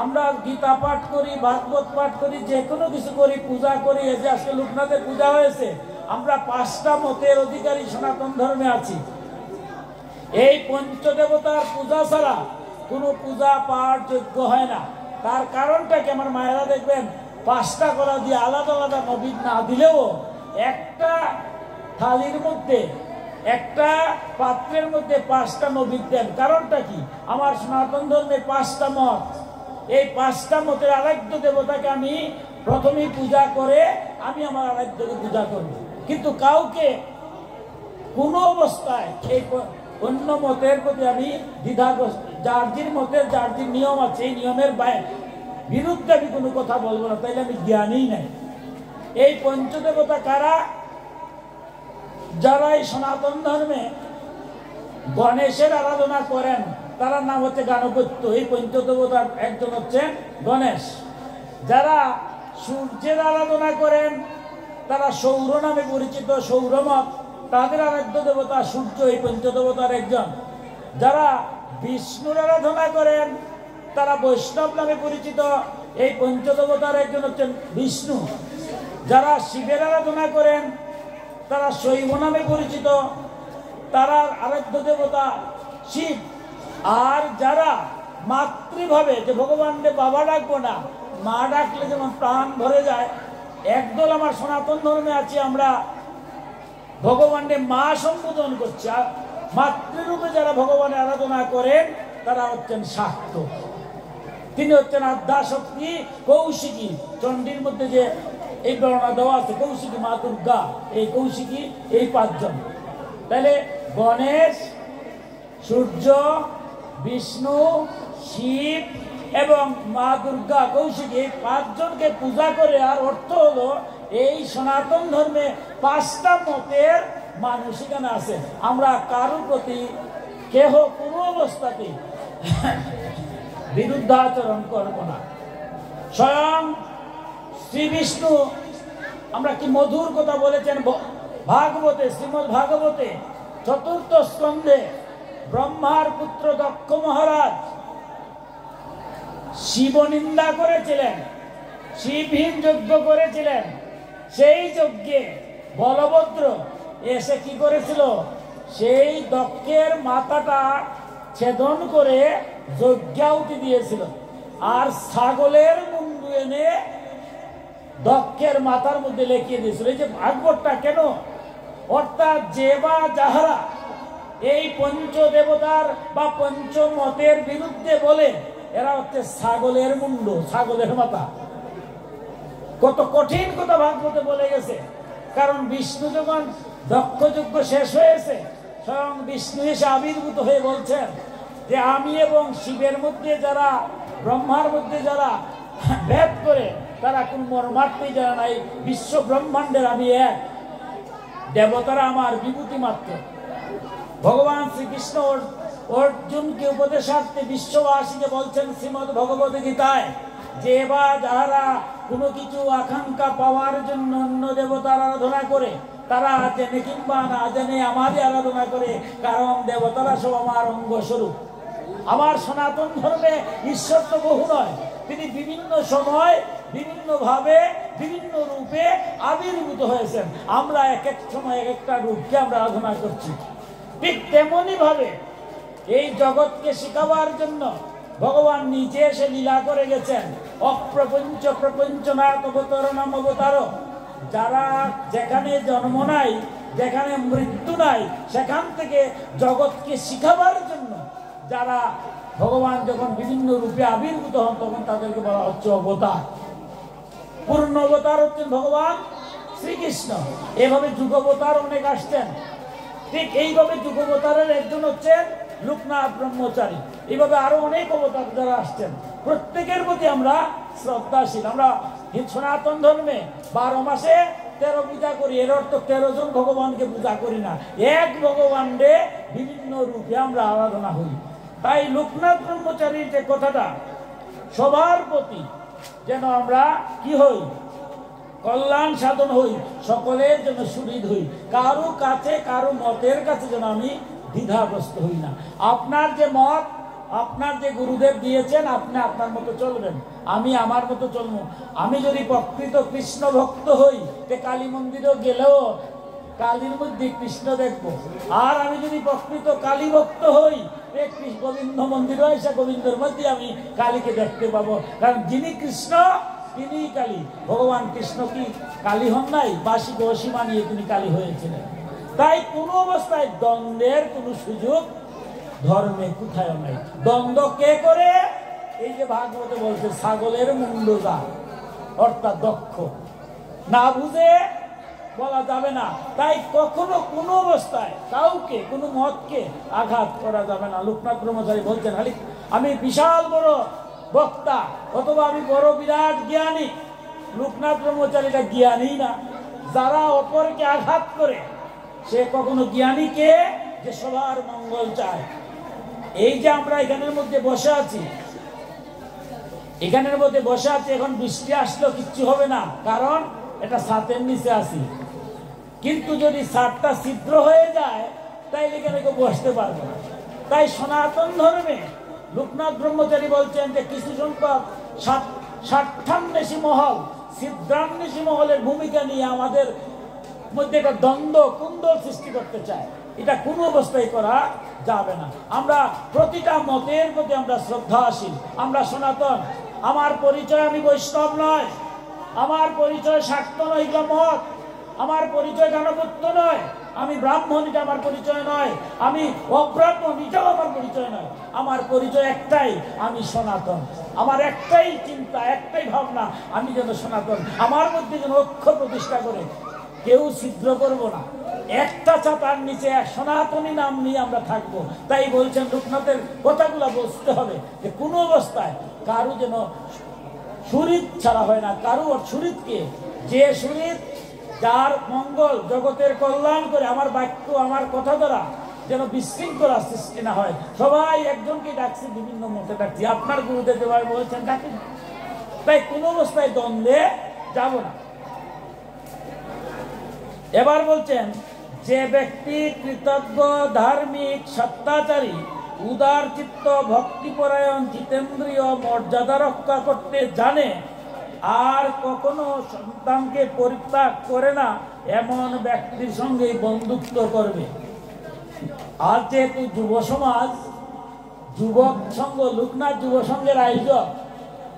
আমরা গীতা পাঠ করি, ভাগবত পাঠ করি, যে কোনো কিছু করি, পূজা করি। এই যে আজকে লোকনাথের পূজা হয়েছে, আমরা 5টা মতের অধিকারী সনাতন ধর্মে আছি। এই পঞ্চদেবতার পূজা ছাড়া কোনো পূজা পাঠ যোগ্য হয় না। তার কারণটা কি, আমার মায়েরা দেখবেন 5টা কলা দিয়ে আলাদা আলাদা নবীন না দিলেও একটা থালির মধ্যে, একটা পাত্রের মধ্যে 5টা নবীন দেন। কারণটা কি, আমার সনাতন ধর্মে 5টা মত, এই 5টা মতের আরাধ্য দেবতাকে আমি প্রথমেই পূজা করে আমি আমার আরাধ্যকে পূজা করব। কিন্তু কাউকে কোনো অবস্থায় এই অন্য মতের প্রতি আমি দ্বিধাগ্রস্ত, যার মতের যার নিয়ম আছে, এই নিয়মের বিরুদ্ধে আমি কোনো কথা বলবো না, তাইলে আমি জ্ঞানী নাই। এই পঞ্চদেবতা কারা? যারা এই সনাতন ধর্মে গণেশের আরাধনা করেন, তার নাম হচ্ছে গণপত্য। এই পঞ্চদেবতার একজন হচ্ছেন গণেশ। যারা সূর্যের আরাধনা করেন, তারা সৌর নামে পরিচিত, সৌরমত, তাদের আরাধ্য দেবতা সূর্য, এই পঞ্চদেবতার একজন। যারা বিষ্ণুর আরাধনা করেন, তারা বৈষ্ণব নামে পরিচিত, এই পঞ্চদেবতার একজন হচ্ছেন বিষ্ণু। যারা শিবের আরাধনা করেন, তারা শৈব নামে পরিচিত, তারা আরাধ্য দেবতা শিব। আর যারা মাতৃভাবে, যে ভগবানকে বাবা ডাকবো না, মা ডাকলে যেমন প্রাণ ভরে যায়, একদল আমার সনাতন ধর্মে আছে, আমরা ভগবানকে মা সম্বোধন করছি। আর মাতৃরূপে যারা ভগবানের আরাধনা করেন, তারা হচ্ছেন শাক্ত। তিনি হচ্ছেন আদ্যাশক্তি, কৌশিকী। চণ্ডীর মধ্যে যে এই বর্ণনা দেওয়া আছে, কৌশিকী মা দুর্গা, এই কৌশিকী, এই 5 জন। তাহলে গণেশ, সূর্য, বিষ্ণু, শিব এবং মা দুর্গা, কৌশিকী, এই 5 জনকে পূজা করে। আর অর্থ হলো, এই সনাতন ধর্মে 5টা মতের মানুষ এখানে আছে। আমরা কারোর প্রতি কেহ কোনো অবস্থাতেই বিরুদ্ধাচরণ করব না। স্বয়ং শ্রী বিষ্ণু, আমরা কি মধুর কথা বলেছেন ভাগবতে, শ্রীমদ্ ভাগবতে 4th স্কন্ধে, ব্রহ্মার পুত্র দক্ষ মহারাজ শিব নিন্দা করেছিলেন, শিবহীন যজ্ঞ করেছিলেন। সেই যজ্ঞে বলভদ্র এসে কি করেছিল, সেই দক্ষের মাথাটা ছেদন করে যজ্ঞাহুতি দিয়েছিল, আর ছাগলের মুন্ডু এনে দক্ষের মাথার মধ্যে লেখিয়ে দিয়েছিল। এই যে ভাগবতটা কেন, অর্থাৎ যে বা যাহারা এই পঞ্চদেবতার বা পঞ্চমতের বিরুদ্ধে বলে, এরা হচ্ছে ছাগলের মুন্ডু, ছাগলের মাথা। কত কঠিন কথা ভাগবতে বলে গেছে। কারণ বিষ্ণু যখন দক্ষযজ্ঞ শেষ হয়েছে, স্বয়ং বিষ্ণু এসে আবির্ভূত হয়ে বলছেন যে আমি এবং শিবের মধ্যে যারা, ব্রহ্মার মধ্যে যারা ভেদ করে, তারা কোন মর্মার্থই জানে না। এই বিশ্ব ব্রহ্মাণ্ডের আমি এক, দেবতারা আমার বিভূতি মাত্র। ভগবান শ্রীকৃষ্ণ অর্জুনকে উপদেশার্থে বিশ্ববাসীকে বলছেন শ্রীমদ্ ভগবত গীতায়, যে বা যাহারা কোনো কিছু আকাঙ্ক্ষা পাওয়ার জন্য অন্য দেবতার আরাধনা করে, তারা জেনে কিংবা না জেনে আমারই আরাধনা করে, কারণ দেবতারা সব আমার অঙ্গস্বরূপ। আমার সনাতন ধর্মে ঈশ্বর তো বহু নয়, তিনি বিভিন্ন সময় বিভিন্ন ভাবে বিভিন্ন রূপে আবির্ভূত হয়েছেন। আমরা এক এক সময় এক একটা রূপকে আমরা আরাধনা করছি। ঠিক তেমনি ভাবে এই জগৎকে শিখাবার জন্য ভগবান নিজে এসে লীলা করে গেছেন। অপ্রপঞ্চ প্রপঞ্চনাথ অবতরণম অবতার। যারা যেখানে জন্ম নাই, যেখানে মৃত্যু নাই, সেখান থেকে জগৎকে শিখাবার জন্য যারা ভগবান যখন বিভিন্ন রূপে আবির্ভূত হন, তখন তাদেরকে বলা হচ্ছে অবতার। পূর্ণ অবতার হচ্ছেন ভগবান শ্রীকৃষ্ণ। এভাবে যুগবতার অনেক আসছেন। ঠিক এইভাবে যুগবতারের একজন হচ্ছেন লোকনাথ ব্রহ্মচারী। এইভাবে আরো অনেক অবতার যারা আসছেন, প্রত্যেকের প্রতি আমরা শ্রদ্ধাশীল। আমরা সনাতন ধর্মে 12 মাসে 13 পূজা করি। এর অর্থ 13 জন ভগবানকে পূজা করি না, এক ভগবানকে বিভিন্ন রূপে আমরা আরাধনা করি। তাই লোকনাথ ব্রহ্মচারীর যে কথাটা, সবার প্রতি যেন আমরা কি হই, কল্যাণ সাধন হই, সকলের জন্য সুহৃদ হই। কারো কাছে, কারো মতের কাছে যেন আমি দ্বিধাগ্রস্ত হই না। আপনার যে মত, আপনার যে গুরুদেব দিয়েছেন, আপনি আপনার মতো চলবেন, আমি আমার মতো চলবো। আমি যদি প্রকৃত কৃষ্ণ ভক্ত হই, তে কালী মন্দিরেও গেলেও কালীর মধ্যে কৃষ্ণ দেখবো। আর আমি যদি প্রকৃত কালী ভক্ত হই, গোবিন্দ মন্দির এসে গোবিন্দের মধ্যে আমি কালীকে দেখতে পাবো। কারণ যিনি কৃষ্ণ তিনি কালী। ভগবান কৃষ্ণ কি কালী হন নাই? বাসীকে অসীমা নিয়ে তিনি কালী হয়েছিলেন। তাই কোন অবস্থায় দ্বন্দ্বের কোন সুযোগ ধর্মে কোথায় নাই। দ্বন্দ্ব কে করে? এই যে ভাগবতে বলছে ছাগলের মুন্ডুদা, অর্থাৎ দক্ষ। না বুঝে বলা যাবে না। তাই কখনো কোনো অবস্থায় কাউকে, কোনো মতকে আঘাত করা যাবে না। লোকনাথ ব্রহ্মচারী বলছেন, আমি বিশাল বড় বক্তা অথবা আমি বড় বিরাট জ্ঞানী। লোকনাথ ব্রহ্মচারীটা জ্ঞানী না। যারা অপরকে আঘাত করে, সে কখনো জ্ঞানীকে যে সবার মঙ্গল চায়। এই যে আমরা এখানের মধ্যে বসে আছি, এখানের মধ্যে বসে আছি, এখন বৃষ্টি আসলেও কিচ্ছু হবে না, কারণ এটা ছাতের নিচে আছি। কিন্তু যদি ছাদটা ছিদ্র হয়ে যায়, তাইলে এখানে কেউ বসতে পারবে না। তাই সনাতন ধর্মে লোকনাথ ব্রহ্মচারী বলছেন যে কিছু সংখ্যক স্বার্থান্বেষী মহল, ছিদ্রান্বেষী মহলের ভূমিকা নিয়ে আমাদের মধ্যে একটা দ্বন্দ্ব কুন্দল সৃষ্টি করতে চায়। এটা কোনো অবস্থায় করা যাবে না। আমরা প্রতিটা মতের প্রতি আমরা শ্রদ্ধাশীল। আমরা সনাতন। আমার পরিচয় আমি বৈষ্ণব নয়, আমার পরিচয় শাক্ত নয়, এগুলো মত। আমার পরিচয় গানপত্য নয়, আমি ব্রাহ্মণ, এটা আমার পরিচয় নয়। আমি অব্রাহ্মণ, এটাও আমার পরিচয় নয়। আমার পরিচয় একটাই, আমি সনাতন। আমার একটাই চিন্তা, একটাই ভাবনা, আমি যেন সনাতন। আমার মধ্যে যেন ঐক্য প্রতিষ্ঠা করে কেউ ছিদ্র করবো না। একটা ছাতার নিচে এক সনাতনী নাম নিয়ে আমরা থাকবো। তাই বলছেন লোকনাথের কথাগুলো বুঝতে হবে যে কোনো অবস্থায় কারু যেন সুরিত ছাড়া হয় না। কারু সুরিতকে, যে সুরিত যার মঙ্গল জগতের কল্যাণ করে, আমার বাক্য আমার কথা দ্বারা যেন বিশৃঙ্খলা সৃষ্টি না হয়। সবাই একজনকে ডাকছি, বিভিন্ন মতে ডাকছি। আপনার গুরুদেব যেভাবে বলছেন ডাকেন। তাই কোন অবস্থায় দ্বন্দ্বে যাব না। এবার বলছেন, যে ব্যক্তি কৃতজ্ঞ, ধার্মিক, সত্যাচারী, উদার চিত্ত, ভক্তিপরায়ণ, জিতেন্দ্রীয়, মর্যাদা রক্ষা করতে জানে, আর কখনো সন্তানকে পরিত্যাগ করে না, এমন ব্যক্তির সঙ্গে বন্ধুত্ব করবে। আর যেহেতু যুব সমাজ, যুবক সংঘ, লোকনাথ যুব সংঘের আয়োজক,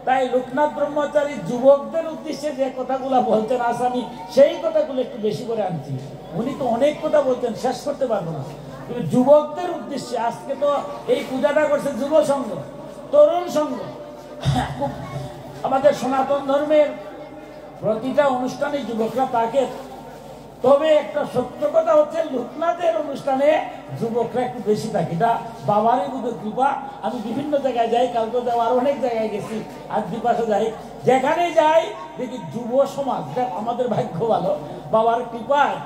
তাই লোকনাথ ব্রহ্মচারী যুবকদের উদ্দেশ্যে যে কথাগুলো বলতেন আজ আমি সেই কথাগুলো একটু বেশি করে আনছি। উনি তো অনেক কথা বলতেন, শেষ করতে পারবো না, কিন্তু যুবকদের উদ্দেশ্যে আজকে তো এই পূজাটা করছে যুব সংঘ, তরুণ সংঘ। আমাদের সনাতন ধর্মের প্রতিটা অনুষ্ঠানে যুবকরা থাকে, তবে একটা সত্য কথা হচ্ছে লোকনাথের অনুষ্ঠানে যুবকরা একটু বেশি থাকে। এটা বাবারই বুধ কৃপা। আমি বিভিন্ন জায়গায় যাই, কালকে আর অনেক জায়গায় গেছি, আর দ্বীপাশে যাই, যেখানে যাই দেখি যুব সমাজ। আমাদের ভাগ্য ভালো, বাবার কৃপায়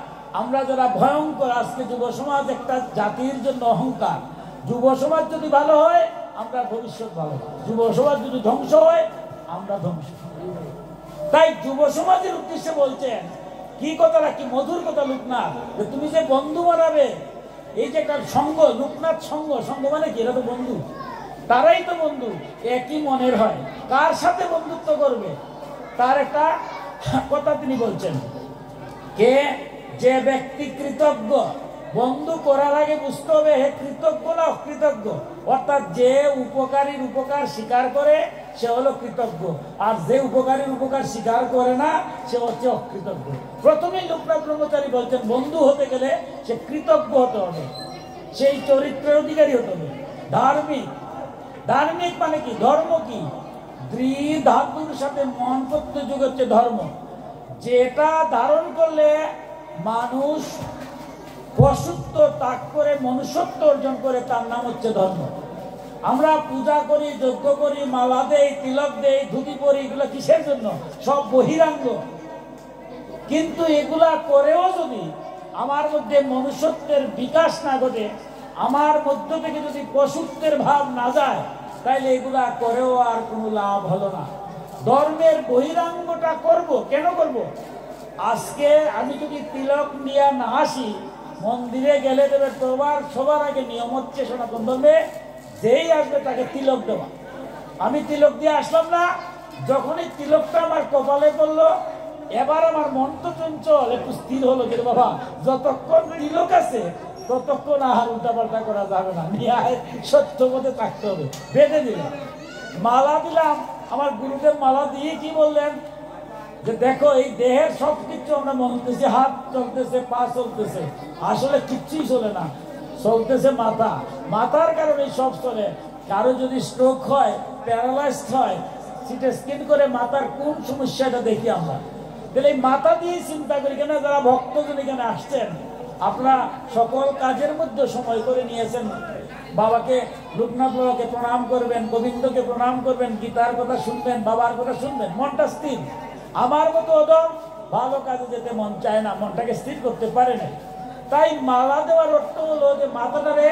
আমরা যারা ভয়ঙ্কর, আজকে যুব সমাজ একটা জাতির জন্য অহংকার। যুব সমাজ যদি ভালো হয় আমরা ভবিষ্যৎ ভালো, যুব সমাজ যদি ধ্বংস হয় আমরা ধ্বংস। তাই যুব সমাজের উদ্দেশ্যে বলছেন কি কথাটা, কি মধুর কথা লোকনাথ, যে তুমি যে বন্ধু বানাবে, এই যে একটা সংঘ, লোকনাথ সংঘ, সংঘ মানে কি, এরা তো বন্ধু, তারাই তো বন্ধু, একই মনের হয়। কার সাথে বন্ধুত্ব করবে তার একটা কথা তিনি বলছেন, কে যে ব্যক্তি কৃতজ্ঞ, বন্ধু করার আগে বুঝতে হবে হে কৃতজ্ঞ না অকৃতজ্ঞ। অর্থাৎ যে উপকারীর উপকার স্বীকার করে সে হলো কৃতজ্ঞ, আর যে উপকারীর উপকার স্বীকার করে না সে হচ্ছে অকৃতজ্ঞ। প্রথমেই লোকনাথ ব্রহ্মচারী বলছেন বন্ধু হতে গেলে সে কৃতজ্ঞ হতে হবে, সেই চরিত্রের অধিকারী হতে হবে। ধার্মিক, ধার্মিক মানে কি, ধর্ম কি, ধাতুর সাথে মন প্রত্যয় যুগ হচ্ছে ধর্ম। যেটা ধারণ করলে মানুষ পশুত্ব ত্যাগ করে মনুষ্যত্ব অর্জন করে, তার নাম হচ্ছে ধর্ম। আমরা পূজা করি, যজ্ঞ করি, মালা দেই, তিলক দেই, ধুতি পরি, এগুলো কিসের জন্য? সব বহিরাঙ্গ। কিন্তু এগুলা করেও যদি আমার মধ্যে মনুষ্যত্বের বিকাশ না ঘটে, আমার মধ্য থেকে যদি পশুত্বের ভাব না যায়, তাইলে এগুলা করেও আর কোনো লাভ হলো না। ধর্মের বহিরাঙ্গটা করব, কেন করব? আজকে আমি যদি তিলক নিয়ে না আসি, মন্দিরে গেলে দেবে তোবার সবার আগে নিয়ম হচ্ছে সনাতন ধর্মে, যেই আসবে তাকে তিলক দেওয়া। আমি তিলক দিয়ে আসলাম না, যখনই তিলকটা আমার কপালে পড়লো, এবার আমার মন তো চঞ্চল, একটু স্থির হলো যে বাবা যতক্ষণ তিলক আছে ততক্ষণ আহার উল্টাপাল্টা করা যাবে না, নিয়ে সত্য পথে থাকতে হবে। বেঁধে দিলাম, মালা দিলাম, আমার গুরুদেব মালা দিয়ে কি বললেন যে দেখো এই দেহের সব কিছু আমরা মনে করতেছি, হাত চলতেছে, পা চলতেছে, আসলে কিচ্ছুই চলে না, চলতেছে মাথা। মাথার কারণে সব চলে। কারো যদি স্ট্রোক হয়, প্যারালাইজড হয়, সিটি স্ক্যান করে মাথার কোন সমস্যাটা দেখি আমরা, তাহলে এই মাথা দিয়ে চিন্তা করি। কেন যারা ভক্তজন এখানে আসছেন, আপনারা সকল কাজের মধ্যে সময় করে নিয়েছেন, বাবাকে, লোকনাথ বাবাকে প্রণাম করবেন, গোবিন্দকে প্রণাম করবেন, গীতার কথা শুনবেন, বাবার কথা শুনবেন, মনটা স্থির। আমার মতো অদম ভালো কাজে যেতে মন চায় না, মনটাকে স্থির করতে পারে না। তাই মালা দেওয়ার অর্থ হলো যে মাথাটারে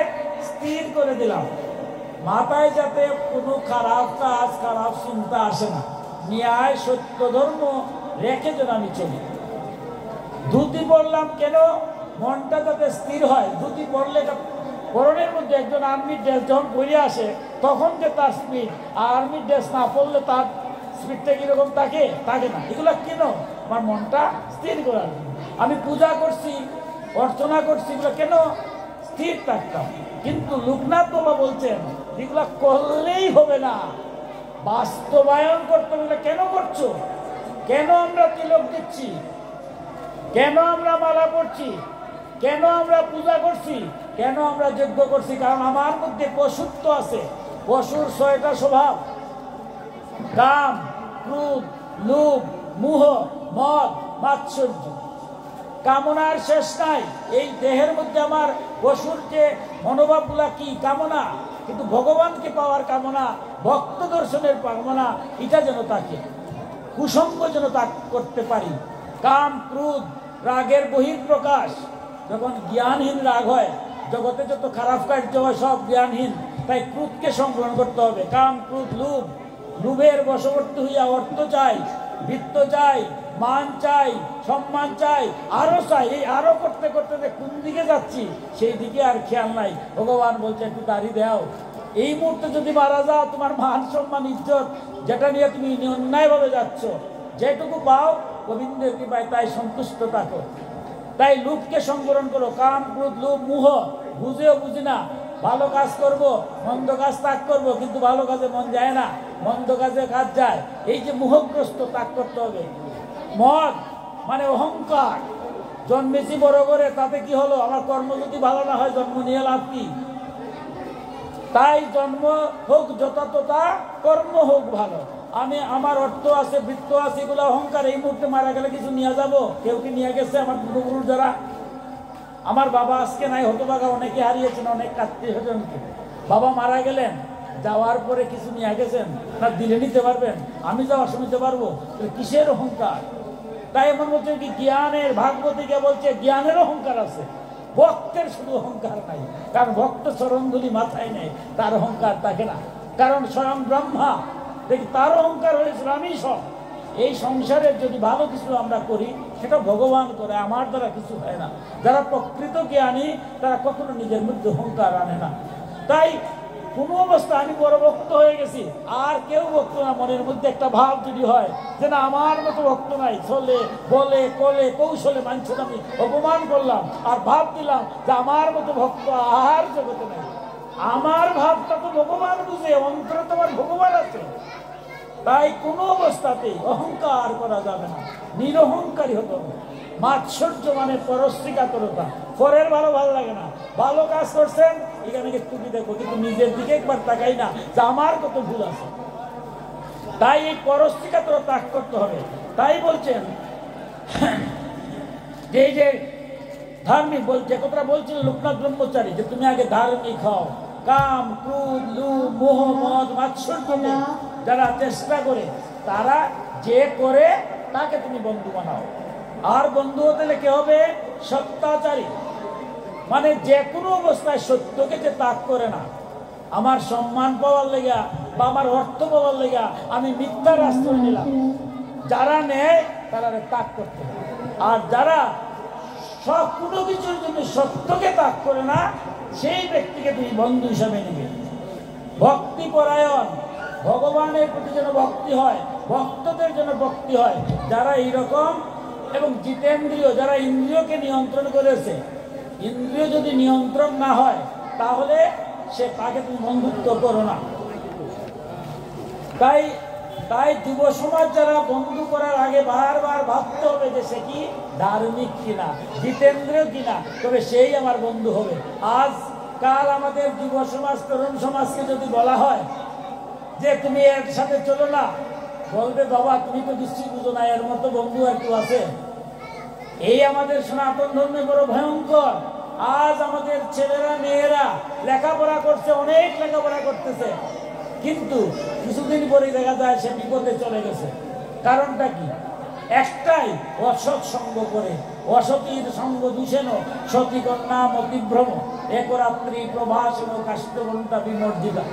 স্থির করে দিলাম, মাথায় যাতে কোনো খারাপ কাজ, খারাপ চিন্তা আসে না, ন্যায় সত্য ধর্ম রেখে যেন আমি চলি। ধুতি পরলাম কেন? মনটা যাতে স্থির হয়। ধুতি পরলে পরনের মধ্যে একজন আর্মির ড্রেস যখন পরে আসে তখন যে তার স্পিড, আর আর্মির ড্রেস না পরলে তার স্পিডটা কিরকম থাকে না। এগুলো কেন? আমার মনটা স্থির করার। আমি পূজা করছি, অর্চনা করছি, এগুলো কেন? স্থির থাকতাম। কিন্তু লোকনাথ বাবা বলছেন এগুলো করলেই হবে না, বাস্তবায়ন করতে হবে। কেন করছো? কেন আমরা তিলক দিচ্ছি? কেন আমরা মালা পড়ছি? কেন আমরা পূজা করছি? কেন আমরা যজ্ঞ করছি? কারণ আমার মধ্যে পশুত্ব আছে। পশুর 6টা স্বভাব: কাম, ক্রোধ, লোভ, মোহ, মদ, মাৎসর্য। কামনার শেষ নাই। এই দেহের মধ্যে আমার পশুর যে মনোভাবগুলা কি, কামনা, কিন্তু ভগবানকে পাওয়ার কামনা, ভক্ত দর্শনের কামনা, এটা যেন থাকে, কুসঙ্গ যেন তা করতে পারি। কাম, ক্রোধ, রাগের বহিঃপ্রকাশ। যখন জ্ঞানহীন রাগ হয়, জগতে যত খারাপ কার্য হয় সব জ্ঞানহীন। তাই ক্রোধকে সংগ্রহণ করতে হবে। কাম, ক্রোধ, লোভ, লোভের বশবর্তী হইয়া অর্থ চাই, বৃত্ত চাই, মান চাই, সম্মান চাই, আরো চাই। এই আরো করতে করতে যে কোন দিকে যাচ্ছি সেই দিকে আর খেয়াল নাই। ভগবান বলছে একটু দাড়ি দাও। এই মুহূর্তে যদি মারা যাও, তোমার মান, সম্মান, ইজ্জত যেটা নিয়ে তুমি অন্যায়ভাবে যাচ্ছ, যেটুকু পাও গোবিন্দের কৃপায় তাই সন্তুষ্ট থাকো। তাই লোভকে সংবরণ করো, কাম ক্রোধ লোভ মোহ বুঝেও বুঝি না, ভালো কাজ করব মন্দ কাজ ত্যাগ করব, কিন্তু ভালো কাজে মন যায় না, মন্দ কাজে কাজ যায়। এই যে মোহগ্রস্ত ত্যাগ করতে হবে। মদ মানে অহংকার। জন্মেছি বড় করে, তাতে কি হলো? আমার কর্ম যদি ভালো না হয় জন্ম নিয়ে লাভ কি? তাই জন্ম হোক যথাতথা, কর্ম হোক ভালো। আমি আমার অর্থ আছে, বৃত্ত আছে, এগুলো অহংকার। এই মুহূর্তে মারা গেলে কিছু নিয়ে যাব? কেউ কি নিয়ে গেছে? আমার পূর্বপুরুষ যারা, আমার বাবা আজকে নাই, হতভাগা অনেকে হারিয়েছেন, অনেক আত্মীয় স্বজনকে। বাবা মারা গেলেন, যাওয়ার পরে কিছু নিয়ে গেছেন না? দিলে নিতে পারবেন, আমি যাওয়ার সময় নিতে পারবো? কিসের অহংকার? তাই এমন বলছে কি জ্ঞানের, ভাগবতীকে বলছে জ্ঞানের অহংকার আছে, ভক্তের শুধু অহংকার নাই। কারণ ভক্ত চরণধুলি মাথায় নেই, তার অহংকার থাকে না। কারণ স্বয়ং ব্রহ্মা দেখি তার অহংকার হয়েছিল আমি সব। এই সংসারের যদি ভালো কিছু আমরা করি, সেটা ভগবান করে, আমার দ্বারা কিছু হয় না। যারা প্রকৃত জ্ঞানী তারা কখনো নিজের মধ্যে অহংকার আনে না। তাই কোনো অবস্থা আমি বড় ভক্ত হয়ে গেছি, আর কেউ ভক্ত না, মনের মধ্যে একটা ভাব যদি হয় যে না আমার মতো ভক্ত নাই, চলে বলে কলে কৌশলে মানুষের আমি অপমান করলাম, আর ভাব দিলাম যে আমার মতো ভক্ত আর জগতে নাই। আমার ভাবটা তো ভগবান বুঝে, অন্তরে তোমার ভগবান আছে। তাই কোনো অবস্থাতেই অহংকার করা যাবে না, নিরহংকারী হতে হবে। মাৎসর্য মানে পরশ্রীকাতরতা, পরের ভালো লাগে না। ভালো কাজ করছেন, এখানে একটু দেখো, কিন্তু নিজের দিকে একবার তাকাই না যে আমার কত ভুল আছে। তাই এই পরশ্রীকাতরতা ত্যাগ করতে হবে। তাই বলছেন যে এই যে ধার্মিক বলছে, কথাটা বলছিল লোকনাথ ব্রহ্মচারী, যে তুমি আগে ধার্মিক হও। কাম ক্রোধ লোভ মোহ মদ মাৎসর্য যারা চেষ্টা করে, তারা যে করে তাকে তুমি বন্ধু বানাও। আর বন্ধু হতে কে হবে? সত্যাচারী, মানে যে কোনো অবস্থায় সত্যকে যে ত্যাগ করে না। আমার সম্মান পাওয়ার লেগা বা আমার অর্থ পাওয়ার লেগা আমি মিথ্যার আশ্রয় নিলাম, যারা নেয় তারা ত্যাগ করতে হবে। আর যারা সব কোনো কিছুর জন্য সত্যকে ত্যাগ করে না, সেই ব্যক্তিকে তুমি বন্ধু হিসাবে নিবে। ভক্তি পরায়ণ, ভগবানের প্রতি যেন ভক্তি হয়, ভক্তদের জন্য ভক্তি হয়, যারা এইরকম। এবং জিতেন্দ্রিয়, যারা ইন্দ্রিয়কে নিয়ন্ত্রণ করেছে, ইন্দ্রিয় যদি নিয়ন্ত্রণ না হয় তাহলে সে তাকে তুমি বন্ধুত্ব করো না। তাই তাই যুব সমাজ যারা বন্ধু করার আগে বারবার ভাবতে হবে যে সে কি ধার্মিক কিনা, জিতেন্দ্রীয় কিনা, তবে সেই আমার বন্ধু হবে। আজ কাল আমাদের যুব সমাজ, তরুণ সমাজকে যদি বলা হয় যে তুমি এর সাথে চলো না, বলবে বাবা তুমি তো নিশ্চয়ই বুঝো না, এর মতো বন্ধু আর কেউ আছে? এই আমাদের সনাতন ধর্মে বড় ভয়ঙ্কর। আজ আমাদের ছেলেরা মেয়েরা লেখাপড়া করছে, অনেক লেখাপড়া করতেছে, কিন্তু কিছুদিন পরে দেখা যায় সে বিপদে চলে গেছে। কারণটা কি? একটাই, অসৎ সঙ্গ করে। অসতীর সঙ্গ দূষেন সতী কন্যা মতিভ্রম, একরাত্রি প্রভাসন কাষ্ঠঘণ্টা বিমর্জিতা।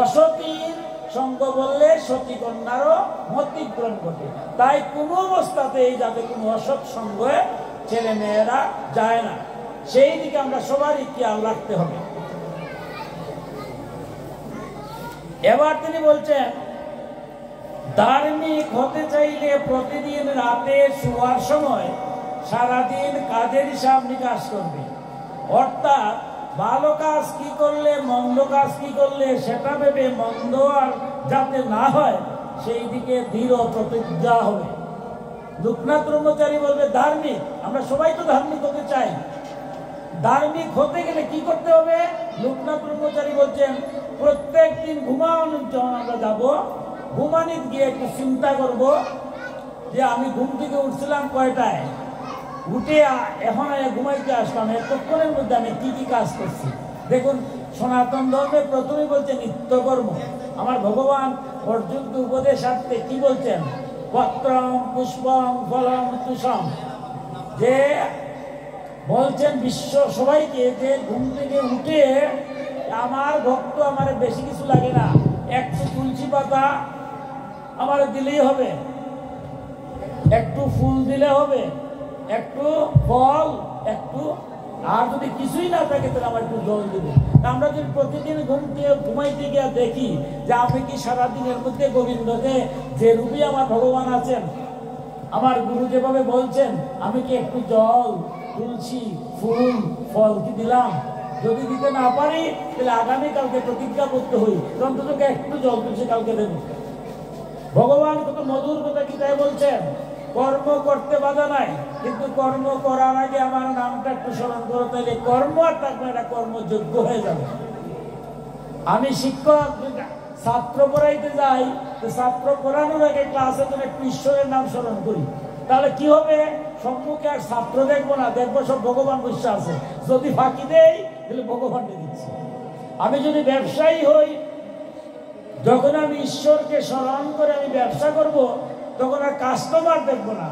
অসতীর সঙ্গ বললে সতী কন্যারও মতিভ্রম ঘটে। তাই কোনো অবস্থাতেই যাতে কোনো অসৎ সঙ্গে ছেলে মেয়েরা যায় না, সেই দিকে আমরা সবারই খেয়াল রাখতে হবে। এবার তিনি বলছেন ধার্মিক হতে চাইলে প্রতিদিন রাতে শোয়ার সময় সারাদিন কাজের হিসাব নিকাশ করবে। অর্থাৎ ভালো কাজ কি করলে, মন্দ কাজ কি করলে সেটা ভেবে মন্দ আর যাতে না হয় সেই দিকে দৃঢ় প্রতিজ্ঞা হবে। লোকনাথ ব্রহ্মচারী বলবে ধার্মিক, আমরা সবাই তো ধার্মিক হতে চাই। ধার্মিক হতে গেলে কি করতে হবে? লোকনাথ ব্রহ্মচারী বলছেন প্রত্যেক দিন ঘুমানোর যখন আমরা যাবো, ঘুমানিত গিয়ে একটু চিন্তা করব যে আমি ঘুম থেকে উঠছিলাম কয়টায়, উঠে এখন ঘুমাইতে আসলাম, এতক্ষণের মধ্যে আমি কি কি কাজ করছি। দেখুন সনাতন ধর্মে প্রথমেই বলছে নিত্যকর্ম। আমার ভগবান অর্জুনকে উপদেশার্থে কি বলছেন? পত্রম পুষ্পম ফলম তুষম, যে বলছেন বিশ্ব সবাইকে যে ঘুম থেকে উঠে আমার ভক্ত আমার বেশি কিছু লাগে না, একটু তুলসী পাতা আমার দিলেই হবে, একটু ফুল দিলে হবে, একটু ফল, একটু, আর যদি কিছুই না থাকে তাহলে আমার একটু জল দেবে। আমরা যদি প্রতিদিন ঘুমাইতে গিয়ে দেখি যে আমি কি সারাদিনের মধ্যে গোবিন্দকে যে রূপে আমার ভগবান আছেন, আমার গুরু যেভাবে বলছেন, আমি কি একটু জল তুলসী ফুল ফল কি দিলাম? যদি দিতে না পারি তাহলে আগামীকালকে প্রতিজ্ঞা করতে হই অন্তত একটু জল তুলসী কালকে দেব। ভগবান কত মধুর কথা কি তাই বলছেন, কর্ম করতে বাধা নাই, কিন্তু কর্ম করার আগে আমার নামটা একটু স্মরণ করো, তাহলে কর্ম আর থাকবে, এটা কর্মযোগ্য হয়ে যাবে। আমি শিক্ষক ছাত্র পড়াইতে যাই, তো ছাত্র পড়ানোর আগে ক্লাসে তো একটু ঈশ্বরের নাম স্মরণ করি, তাহলে কি হবে? সম্মুখে আর ছাত্র দেখবো না, দেখবো সব ভগবান বসে আছে। যদি ফাঁকি দেই তাহলে ভগবানকে দিচ্ছি। আমি যদি ব্যবসায়ী হই, যখন আমি ঈশ্বরকে স্মরণ করে আমি ব্যবসা করব, তখন আর কাস্টমার দেখবো না,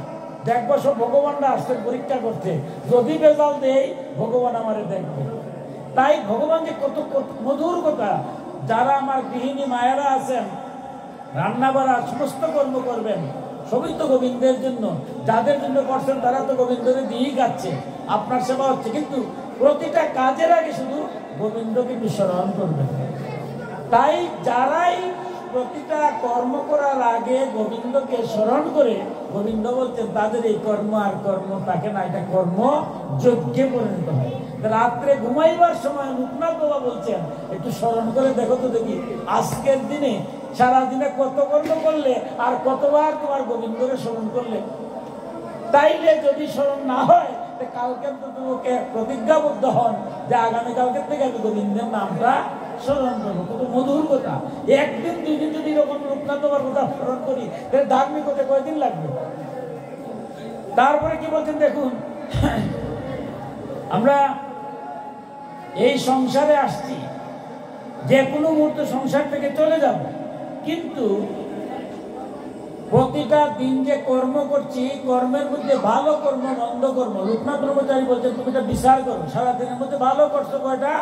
দেখবো সব ভগবানরা আসছে পরীক্ষা করতে। যদি বেজাল দেই ভগবান আমারে দেখবে। তাই ভগবান যে কত মধুর কথা, যারা আমার গৃহিণী মায়েরা আছেন, রান্না বাড়া সমস্ত কর্ম করবেন সবই তো গোবিন্দের জন্য। যাদের জন্য করছেন তারা তো গোবিন্দকে দিয়েই যাচ্ছে, আপনার সেবা হচ্ছে, কিন্তু প্রতিটা কাজের আগে শুধু গোবিন্দকে স্মরণ করবেন। তাই যারাই প্রতিটা কর্ম করার আগে গোবিন্দকে স্মরণ করে, গোবিন্দ বলছেন তাদের এই কর্ম আর কর্ম থাকে না, এটা কর্ম যজ্ঞে পরিণত হয়। রাত্রে ঘুমাইবার সময় লোকনাথ বাবা বলছেন, একটু স্মরণ করে দেখো তো দেখি আজকের দিনে সারাদিনে কত কর্ম করলে আর কতবার তোমার গোবিন্দকে স্মরণ করলে। তাইলে যদি স্মরণ না হয়, কালকে তো তোমাকে প্রতিজ্ঞাবদ্ধ হন যে আগামীকালকের থেকে আমি গোবিন্দের নামটা স্মরণ করবো। কত মধুর কথা। একদিন দুই দিন যদি এরকম লোকনাথ বাবার কথা স্মরণ করি, তাহলে ধার্মিক হতে কয়দিন লাগবে? তারপরে কি বলছেন দেখুন, আমরা এই সংসারে আসছি, যে কোনো মুহূর্তে সংসার থেকে চলে যাব, কিন্তু প্রতিটা দিন যে কর্ম করছি, কর্মের মধ্যে ভালো কর্ম মন্দ কর্ম, লোকনাথ ব্রহ্মচারী বলছেন তুমি এটা বিচার করো, সারাদিনের মধ্যে ভালো করছো কয়টা,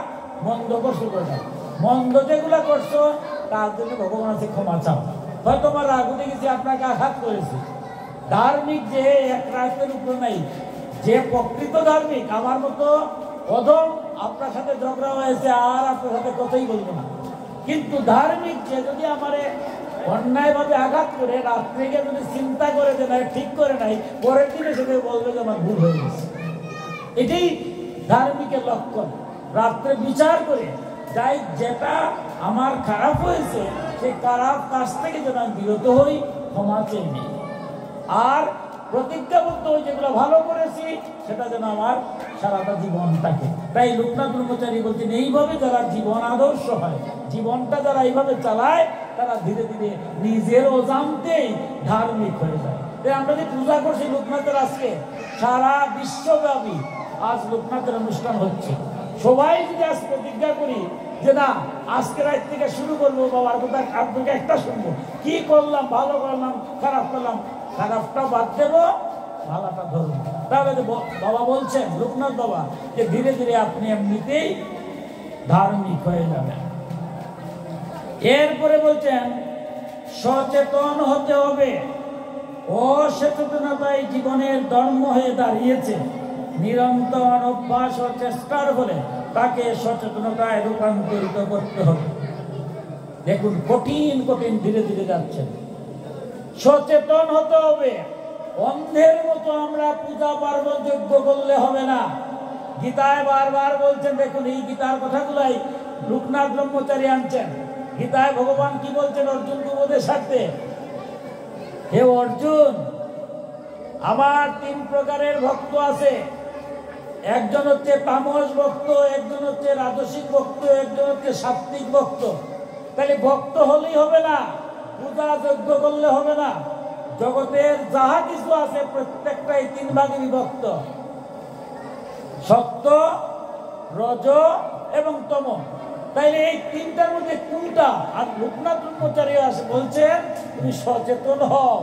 মন্দ করছো কয়টা। মন্দ যেগুলা করছো তার জন্য ভগবান আছে ক্ষমা চাও। হয়তো আমার রাগ উঠে গেছি, আপনাকে আঘাত করেছি। ধার্মিক যে এক রাস্তার উপর নাই, যে প্রকৃত ধার্মিক, আমার মতো অধম আপনার সাথে ঝগড়া হয়েছে আর আপনার সাথে কথাই বলবো না, কিন্তু ধার্মিক যে যদি আমারে অন্যায়ভাবে আঘাত করে রাত্রে গিয়ে যদি চিন্তা করে যে না ঠিক করে নাই, পরের দিনে সেটা বলবে যে আমার ভুল হয়ে গেছে। এটাই ধার্মিকের লক্ষণ। রাত্রে বিচার করে যাই যেটা আমার খারাপ হয়েছে, সেই খারাপ কাজ থেকে যেন আমি বিরত হই, ক্ষমা চেয়ে নিই, আর প্রতিজ্ঞাবদ্ধ হই যেগুলো ভালো করেছি সেটা যেন আমার সারাটা জীবন থাকে। তাই লোকনাথ ব্রহ্মচারী বলছেন, এইভাবে যারা জীবন আদর্শ হয়, জীবনটা যারা এইভাবে চালায়, তারা ধীরে ধীরে নিজের অজান্তেই ধার্মিক হয়ে যায়। তাই আমরা যে পূজা করছি লোকনাথের, আজকে সারা বিশ্বব্যাপী আজ লোকনাথের অনুষ্ঠান হচ্ছে। সবাই যদি আজ প্রতিজ্ঞা করি যে না আজকে রাত থেকে শুরু করবো, বাবার কথা আপনাকে একটা শুনবো, কি করলাম, ভালো করলাম, খারাপ করলাম, খারাপটা বাদ দেবো, ভালোটা ধরবো, তাহলে বাবা বলছেন, লোকনাথ বাবা, যে ধীরে ধীরে আপনি এমনিতেই ধার্মিক হয়ে যাবেন। এরপরে বলছেন সচেতন হতে হবে। অসচেতনতাই জীবনের ধর্ম হয়ে দাঁড়িয়েছে। নিরন্তর অভ্যাস ও চেষ্টার ফলে তাকে সচেতনতায় রূপান্তরিত করতে হবে। দেখুন কঠিন কঠিন ধীরে ধীরে যাচ্ছেন, সচেতন হতে হবে। অন্ধের মতো আমরা পূজা পার্বণ যজ্ঞ করলে হবে না। গীতায় বারবার বলছেন, দেখুন এই গীতার কথাগুলাই লোকনাথ ব্রহ্মচারী আনছেন। গীতায় ভগবান কি বলছেন অর্জুনকে উপদেশার্থে, হে অর্জুন, আমার 3 প্রকারের ভক্ত আছে। একজন হচ্ছে তামস ভক্ত, একজন হচ্ছে রাজসিক ভক্ত, একজন হচ্ছে সাত্বিক ভক্ত। তাহলে ভক্ত হলেই হবে না, পূজা যজ্ঞ করলে হবে না। জগতের যাহা কিছু আছে প্রত্যেকটাই 3 ভাগে বিভক্ত, সত্য, রজ এবং তম। তাইলে এই 3টার মধ্যে কোনটা? আর লোকনাথ ব্রহ্মচারী বলছেন তুমি সচেতন হও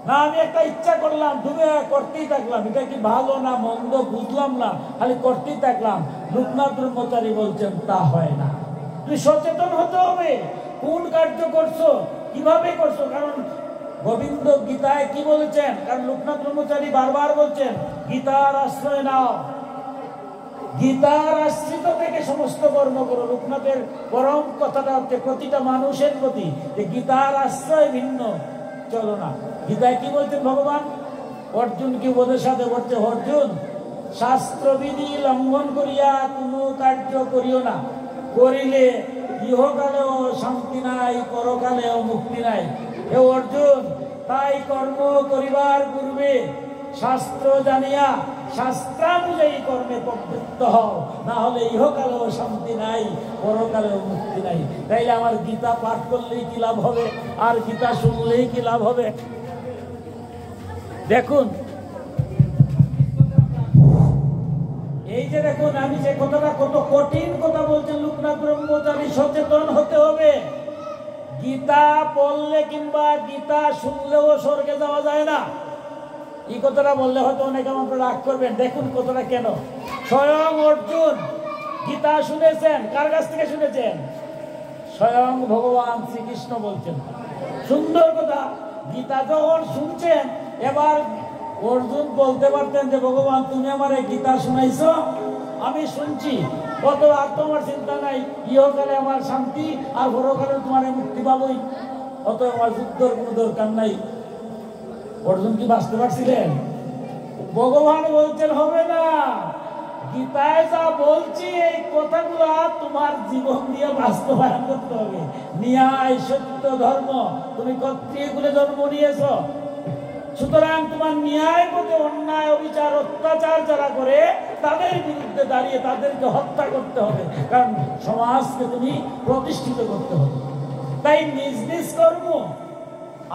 না। আমি একটা ইচ্ছা করলাম, তুমি করতেই থাকলাম, এটা কি ভালো না মন্দ বুঝলাম না, খালি করতেই থাকলাম। লোকনাথ ব্রহ্মচারী বলছেন তা হয় না। তুমি সচেতন হতে হবে, কোন কার্য করছো, কিভাবে করছো। কারণ গোবিন্দ গীতায় কি বলেছেন, কারণ লোকনাথ ব্রহ্মচারী বারবার বলছেন গীতার আশ্রয় নাও, গীতার আশ্রিত থেকে সমস্ত কর্ম করো। লোকনাথের পরম কথাটা হচ্ছে প্রতিটা মানুষের প্রতি যে গীতার আশ্রয় ভিন্ন চলো না। গীতায় কি বলছেন ভগবান? অর্জুন কি উপদেশ সাথে বলছে, অর্জুন শাস্ত্রবিধি লঙ্ঘন করিয়া কোনো কার্য করিও না, করিলে ইহকালেও শান্তি নাই, পরকালেও মুক্তি নাই। হে অর্জুন, তাই কর্ম করিবার পূর্বে শাস্ত্র জানিয়া শাস্ত্রানুযায়ী কর্মে প্রবৃত্ত হও, না হলে ইহকালেও শান্তি নাই, পরকালেও মুক্তি নাই। তাইলে আমার গীতা পাঠ করলেই কি লাভ হবে, আর গীতা শুনলেই কি লাভ হবে? দেখুন, এই যে দেখুন, আমি যে কথাটা কত কঠিন কথা বলছেন লোকনাথ ব্রহ্মচারী, সচেতন হতে হবে। গীতা পড়লে কিংবা গীতা শুনলেও স্বর্গে যাওয়া যায় না, এই কথাটা বললে হয়তো অনেকে আমাকে রাগ করবেন। দেখুন কথাটা কেন। স্বয়ং অর্জুন গীতা শুনেছেন, কার কাছ থেকে শুনেছেন? স্বয়ং ভগবান শ্রীকৃষ্ণ বলছেন। সুন্দর কথা। গীতা যখন শুনছেন, এবার অর্জুন বলতে পারতেন যে ভগবান তুমি আমার এই গীতা শুনাইছো, আমি শুনছি, কত আর তোমার চিন্তা নাই, ইহকালে আমার শান্তি আর পরকালে তোমার মুক্তি পাবই, অত আমার যুদ্ধের কোনো দরকার নাই। অর্জুন কি বাঁচতে পারছিলেন? ভগবান বলছেন হবে না, গীতায় যা বলছি এই কথাগুলো তোমার জীবন দিয়ে বাস্তবায়ন করতে হবে। ন্যায় সত্য ধর্ম, তুমি ক্ষত্রিয় কুলে জন্ম নিয়েছ, সুতরাং তোমার ন্যায় পথে অন্যায় অবিচার অত্যাচার যারা করে তাদের বিরুদ্ধে দাঁড়িয়ে তাদেরকে হত্যা করতে হবে, কারণ সমাজকে তুমি প্রতিষ্ঠিত করতে হবে। তাই নিজ নিজ কর্ম,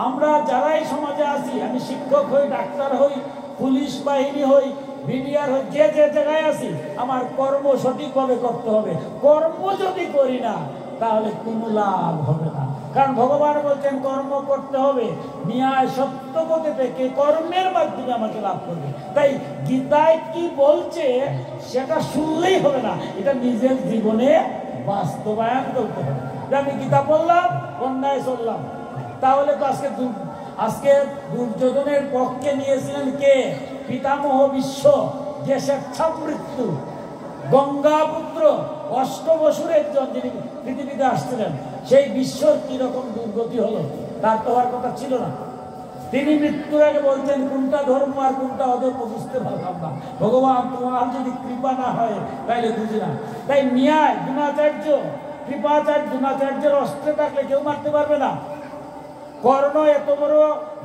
আমরা যারাই সমাজে আছি, আমি শিক্ষক হই, ডাক্তার হই, পুলিশ বাহিনী হই, বিডিআর হই, যে যে জায়গায় আছি, আমার কর্ম সঠিকভাবে করতে হবে। কর্ম যদি করি না তাহলে কোনো লাভ হবে না, কারণ ভগবান বলছেন কর্ম করতে হবে, ন্যায় সত্য পথে থেকে কর্মের মাধ্যমে আমাকে লাভ করবে। তাই গীতায় কি বলছে সেটা শুনলেই হবে না, এটা নিজের জীবনে বাস্তবায়ন করতে হবে। আমি গীতা পড়লাম, অন্যায় চললাম, তাহলে তো আজকে দুর্যোধনের পক্ষে নিয়েছিলেন কে? পিতামহ বিশ্ব, যে স্বেচ্ছামৃত্যু গঙ্গাপুত্র অষ্টবসুর একজন, যিনি পৃথিবীতে আসছিলেন, সেই বিশ্বর কিরকম দুর্গতি হলো, তার তো হওয়ার কথা ছিল না। তিনি মৃত্যুর আগে বলছেন কোনটা ধর্ম আর কোনটা অধর্ম বুঝতে পারলাম না, ভগবান তোমার যদি কৃপা না হয় তাইলে বুঝি না। তাই ন্যায় দ্রোণাচার্য, কৃপাচার্য, দ্রোণাচার্যের অস্ত্রে থাকলে কেউ মারতে পারবে না। কর্ণ এত বড়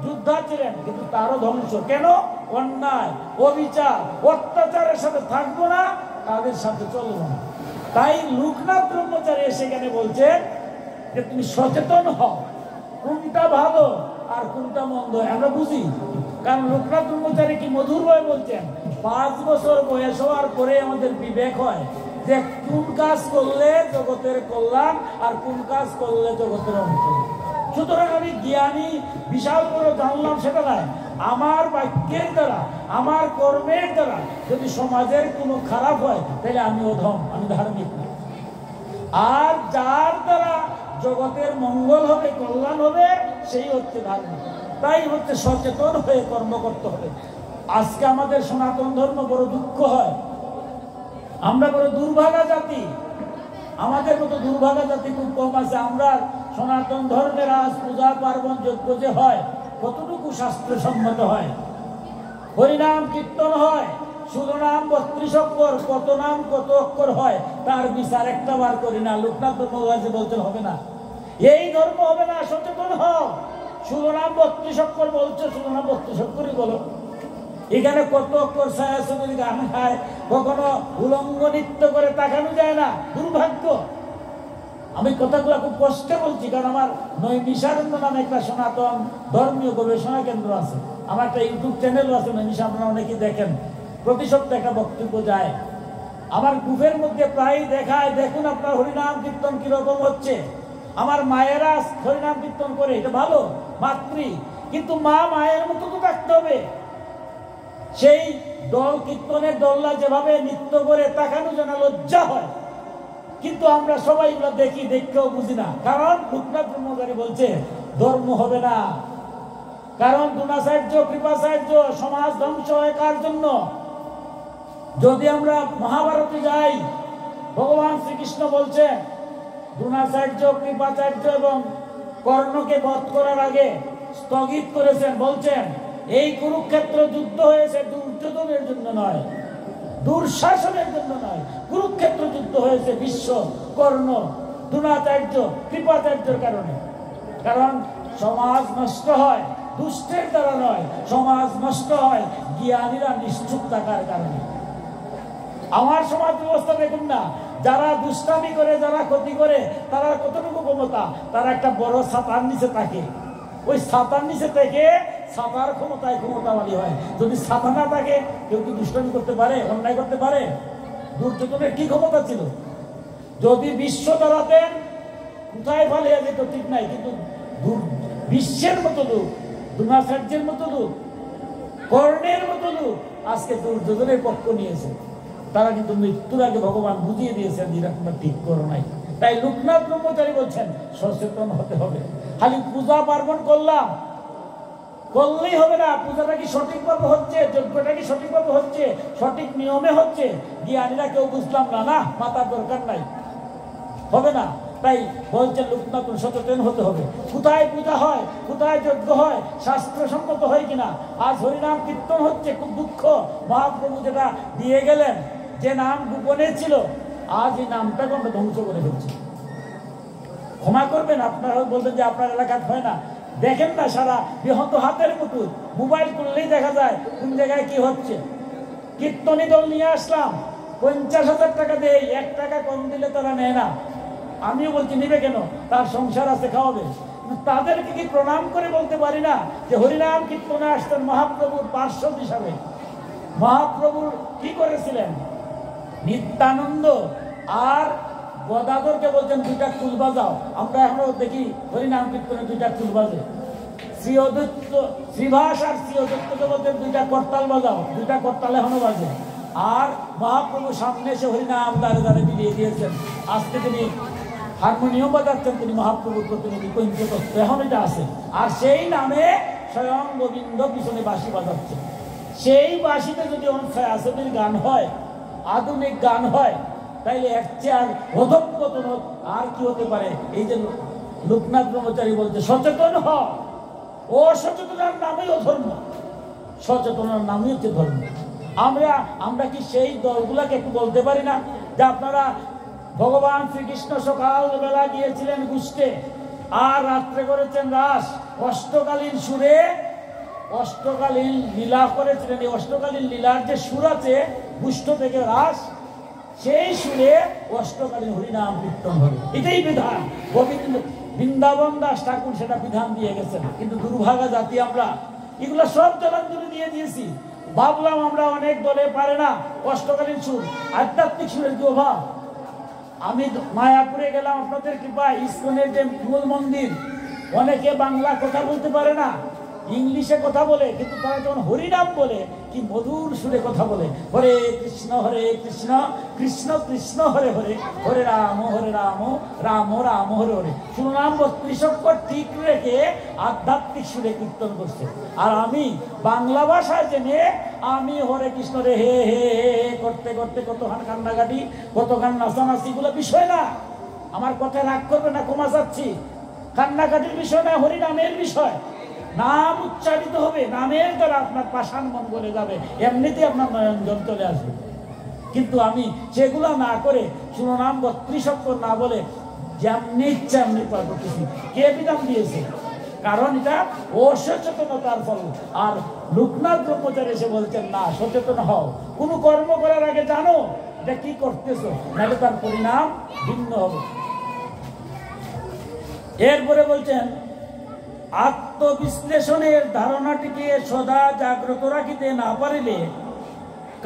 যোদ্ধা ছিলেন, কিন্তু তারও ধ্বংস কেন? অন্যায় অবিচার অত্যাচারের সাথে থাকবো না, তাদের সাথে চলবো না। তাই লোকনাথ ব্রহ্মচারী সেখানে বলছেন যে তুমি সচেতন হও, কোনটা ভালো আর কোনটা মন্দ আমরা বুঝি। কারণ লোকনাথ ব্রহ্মচারী কি মধুর ভাবে বলছেন, 5 বছর বয়স হওয়ার পরে আমাদের বিবেক হয় যে কোন কাজ করলে জগতের কল্যাণ আর কোন কাজ করলে জগতের অন্ত। সুতরাং আমি জ্ঞানী বিশাল করে জানলাম সেটা নয়, আমার বাক্যের দ্বারা আমার কর্মের দ্বারা যদি সমাজের কোনো খারাপ হয় তাহলে আমি অধম, আমি ধার্মিক না। আর যার দ্বারা জগতের মঙ্গল হবে, কল্যাণ হবে, সেই হচ্ছে ধার্মিক। তাই হচ্ছে সচেতন হয়ে কর্ম করতে হবে। আজকে আমাদের সনাতন ধর্ম বড় দুঃখ হয়, আমরা বড় দুর্ভাগা জাতি, আমাদের মতো দুর্ভাগা জাতি খুব কম আছে। আমরা সনাতন ধর্মের আজ পূজা পার্বণ যজ্ঞ যে হয় কতটুকু শাস্ত্রসম্মত হয়, হরিনাম কীর্তন হয়, শুধনাম 32 অক্ষর, কত নাম কত অক্ষর হয়, তার বিচার একটা বার করি না। লোকনাথ ব্রহ্মচারী বলছেন হবে না, এই ধর্ম হবে না, সচেতন হও। শুধনাম 32 অক্ষর বলছে, শুধনাম 32 অক্ষরই বলো। এখানে কত অক্ষর ছায়াছবির গান খায়, কখনো উলঙ্গ নৃত্য করে তাকানো যায় না, দুর্ভাগ্য। আমি কথাগুলো খুব কষ্টে বলছি, কারণ আমার নৈমিষারণ্য নামে একটা সনাতন ধর্মীয় গবেষণা কেন্দ্র আছে, আমার একটা ইউটিউব চ্যানেলও আছে নৈমিষা, আপনারা অনেকেই দেখেন, প্রতি সপ্তাহে একটা বক্তব্য যায়। আমার গ্রুপের মধ্যে প্রায় দেখায়, দেখুন আপনার হরিনাম কীর্তন কিরকম হচ্ছে। আমার মায়েরা হরিনাম কীর্তন করে, এটা ভালো, মাতৃ, কিন্তু মা মায়ের মতো তো থাকতে হবে। সেই দল কীর্তনের দল্লা যেভাবে নৃত্য করে তাকানো যেন লজ্জা হয়, কিন্তু আমরা সবাই এগুলো দেখি, দেখতেও বুঝি না। কারণ লোকনাথ ব্রহ্মচারী বলছে ধর্ম হবে না, কারণ দ্রোণাচার্য কৃপাচার্য সমাজ ধ্বংস হয় কার জন্য? যদি আমরা মহাভারতে যাই, ভগবান শ্রীকৃষ্ণ বলছেন দ্রোণাচার্য কৃপাচার্য এবং কর্ণকে বধ করার আগে স্থগিত করেছেন, বলছেন এই কুরুক্ষেত্র যুদ্ধ হয়েছে দুর্যোধনের জন্য নয়, দুঃশাসনের জন্য নয়। কুরুক্ষেত্র যুদ্ধ হয়েছে বিশ্ব, কর্ণ, দ্রোণাচার্য, কৃপাচার্যের কারণে। কারণ সমাজ নষ্ট হয় দুষ্টের দ্বারা নয়, সমাজ নষ্ট হয় জ্ঞানীরা নিশ্চুপ থাকার কারণে। আমার সমাজ ব্যবস্থা দেখুন না, যারা দুষ্টামি করে, যারা ক্ষতি করে, তারা কতটুকু ক্ষমতা, তারা একটা বড় ছাতার নিচে থাকে। ওই ছাতার নিচে থেকে ছাতার ক্ষমতায় ক্ষমতাবাদী হয়। যদি ছাতা না থাকে, কেউ কি দুষ্টামি করতে পারে, অন্যায় করতে পারে? দুর্যোধনের কি ক্ষমতা ছিল? যদি বিশ্ব দাঁড়াতেন কোথায় পালিয়ে যেত ঠিক নাই, কিন্তু বিশ্বের মতো লোক, দ্রোণাচার্যের মতো লোক, কর্ণের মতো লোক আজকে দুর্যোধনের পক্ষ নিয়েছে। তারা কিন্তু মৃত্যুর আগে ভগবান বুঝিয়ে দিয়েছেন যেটা তোমরা ঠিক করো নাই। তাই লোকনাথ ব্রহ্মচারী বলছেন সচেতন হতে হবে। খালি পূজা পার্বণ করলেই হবে না। পূজাটা কি সঠিকভাবে হচ্ছে, যজ্ঞটা কি সঠিকভাবে হচ্ছে, সঠিক নিয়মে হচ্ছে? জ্ঞানীরা কেউ বুঝলাম না, না মাতার দরকার নাই, হবে না। তাই বলছেন লোকনাথ সচেতন হতে হবে। কোথায় পূজা হয়, কোথায় যজ্ঞ হয়, শাস্ত্রসম্মত হয় কিনা। আজ হরিনাম কীর্তন হচ্ছে, খুব দুঃখ। মহাপ্রভু যেটা দিয়ে গেলেন, যে নাম গোপনে ছিল, আজ এই নামটাকে আমরা ধ্বংস করে ফেলছি। ক্ষমা করবেন, আপনারা বলবেন যে আপনার এলাকায় হয় না। দেখেন না, সারা বৃহৎ হাতের মতো মোবাইল করলেই দেখা যায় কোন জায়গায় কি হচ্ছে। কীর্তনী দল নিয়ে আসলাম, 50,000 টাকা দেয়, 1 টাকা কম দিলে তারা নেয় না। আমিও বলছি নিবে কেন, তার সংসার আছে, খাওয়াবে। তাদেরকে কি প্রণাম করে বলতে পারি না যে হরিনাম কীর্তনে আসতেন মহাপ্রভুর পার্শ্বদ হিসাবে? মহাপ্রভুর কি করেছিলেন? নিত্যানন্দ আর গদাধরকে বলছেন 2টা কুল বাজাও। আমরা এখনো দেখি হরিনাম কীর্তনে 2টা কুল বাজে। শ্রীভাস আর শ্রীঅদত্তকে বলছেন 2টা করতাল বাজাও, 2টা করতাল এখনো বাজে। আর মহাপ্রভু সামনে এসে হরিনাম দ্বারে দ্বারে বিলিয়ে দিয়েছেন। আজকে তিনি হারমোনিয়াম বাজাচ্ছেন, তিনি মহাপ্রভুর প্রতিনিধি, কৈঙ্কতত্ত্ব এখন এটা আছে। আর সেই নামে স্বয়ং গোবিন্দ পিছনে বাঁশি বাজাচ্ছে। সেই বাঁশিতে যদি ছায়াছবির গান হয়, আধুনিক গান হয়, তাইলে এক চেয়ার অধঃপতন আর কি হতে পারে? এই যে লোকনাথ ব্রহ্মচারী বলছে সচেতন হ। অসচেতনার নামই অধর্ম, সচেতনার নামই হচ্ছে ধর্ম। আমরা কি সেই দলগুলাকে একটু বলতে পারি না যে আপনারা ভগবান শ্রীকৃষ্ণ সকালবেলা গিয়েছিলেন গুষ্ঠে, আর রাত্রে করেছেন রাস, অষ্টকালীন সুরে অষ্টকালীন লীলা করেছিলেন। এই অষ্টকালীন লীলার যে সুর আছে, গুষ্ঠ থেকে রাস, সেই সুরে অষ্টকালীন হরিনাম কীর্তন হবে। এটাই বিধান। গোবিন্দ বৃন্দাবন দাস ঠাকুর সেটা বিধান দিয়ে গেছেন। কিন্তু দুর্ভাগা জাতি আমরা এগুলো সব জলাঞ্জলি দিয়ে দিয়েছি। ভাবলাম আমরা অনেক দলে পারে না অষ্টকালীন সুর, আধ্যাত্মিক সুরের কি অভাব। আমি মায়াপুরে গেলাম, আপনাদের কৃপায়, ইস্কনের যে মূল মন্দির, অনেকে বাংলা কথা বলতে পারে না, ইংলিশে কথা বলে, কিন্তু তারা যখন হরিনাম বলে কি মধুর সুরে কথা বলে। হরে কৃষ্ণ কৃষ্ণ কৃষ্ণ হরে হরে, হরে রাম রাম রাম হরে হরে। সুনাম 32 অক্ষর ঠিক রেখে আধ্যাত্মিক সুরে কীর্তন করছে। আর আমি বাংলা ভাষায় জেনে আমি হরে কৃষ্ণ রে হে হে হে করতে করতে কতখান কান্নাকাটি, কতখান নাচানাচি, এগুলো বিষয় না। আমার কথা রাগ করবে না, ক্ষমা চাচ্ছি। কান্নাকাটির বিষয় না, হরিনামের বিষয়। নাম উচ্চারিত হবে, নামের দ্বারা আপনার পাষাণ মন গলে যাবে, এমনিতেই আপনার নয়নজল চলে আসবে। কিন্তু আমি সেগুলো না করে সুনাম 32 অক্ষর না বলে যেমনি ইচ্ছা এমনি করতেছি। কে বিধান দিয়েছে? কারণ এটা অসচেতনতার ফল। আর লোকনাথ ব্রহ্মচারী এসে বলছেন না, সচেতন হও। কোনো কর্ম করার আগে জানো এটা কি করতেছো, নাহলে তার পরিণাম ভিন্ন হবে। এরপরে বলছেন আত্মবিশ্লেষণের ধারণাটিকে সদা জাগ্রত রাখিতে না পারিলে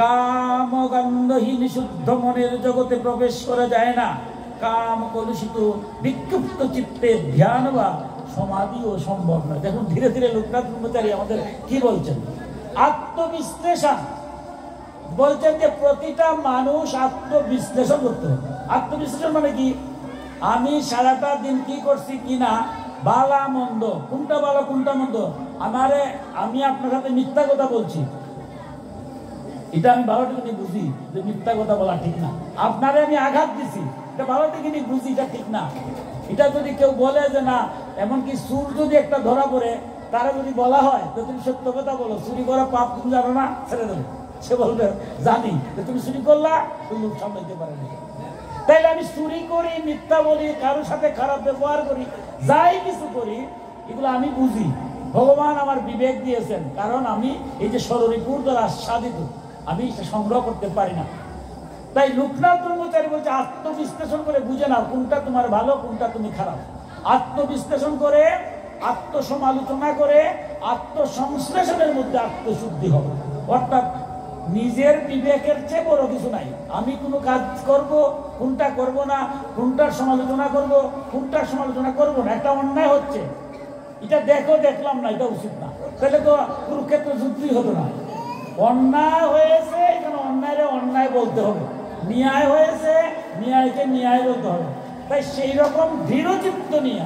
কামগন্ধহীন শুদ্ধ মনের জগতে প্রবেশ করা যায় না। কাম কলুষিত বিক্ষুব্ধ চিত্তে ধ্যান বা সমাধিও সম্ভব নয়। দেখুন ধীরে ধীরে লোকনাথ ব্রহ্মচারী আমাদের কি বলছেন। আত্মবিশ্লেষণ বলছেন যে প্রতিটা মানুষ আত্মবিশ্লেষণ করতে হবে। আত্মবিশ্লেষণ মানে কি? আমি সারাটা দিন কি করছি কিনা, বালা মন্দ, কোনটা ভালো কোনটা মন্দ। আমি আপনার সাথে মিথ্যা কথা বলছি, এটা আমি ভালোটুকুনি বুঝি যে মিথ্যা কথা বলা ঠিক না। আপনারে আমি আঘাত দিছি, এটা ভালোটুকুনি বুঝি এটা ঠিক না। এটা যদি কেউ বলে যে না, এমনকি সুর যদি একটা ধরা পড়ে, তারা যদি বলা হয় তো তুমি সত্য কথা বলো, চুরি করা পাপ তুমি জানো না, ছেড়ে দেবে। সে বলবে জানি তুমি চুরি করলা, ওই লোক সামলাইতে পারে না। তাইলে আমি চুরি করি, মিথ্যা বলি, কারোর সাথে খারাপ ব্যবহার করি, যাই কিছু করি, এগুলো আমি বুঝি। ভগবান আমার বিবেক দিয়েছেন, কারণ আমি এই যে ষড়রিপুর দ্বারা আচ্ছাদিত, আমি সংগ্রহ করতে পারি না। তাই লোকনাথ ব্রহ্মচারী বলছে আত্মবিশ্লেষণ করে বুঝে নাও কোনটা তোমার ভালো, কোনটা তুমি খারাপ। আত্মবিশ্লেষণ করে, আত্মসমালোচনা করে, আত্মসংশ্লেষণের মধ্যে আত্মশুদ্ধি হবে। অর্থাৎ নিজের বিবেকের চেয়ে বড় কিছু নাই। আমি কোনো কাজ করব, কোনটা করব না, কোনটার সমালোচনা করব, কোনটার সমালোচনা করব না। একটা অন্যায় হচ্ছে, এটা দেখলাম না, এটা উচিত না, তাহলে তো কুরুক্ষেত্র যুদ্ধই হতো না। অন্যায় হয়েছে, এখানে অন্যায় অন্যায় বলতে হবে, ন্যায় হয়েছে ন্যায়কে ন্যায় বলতে হবে। তাই সেই রকম দৃঢ়চিত্ত নিয়ে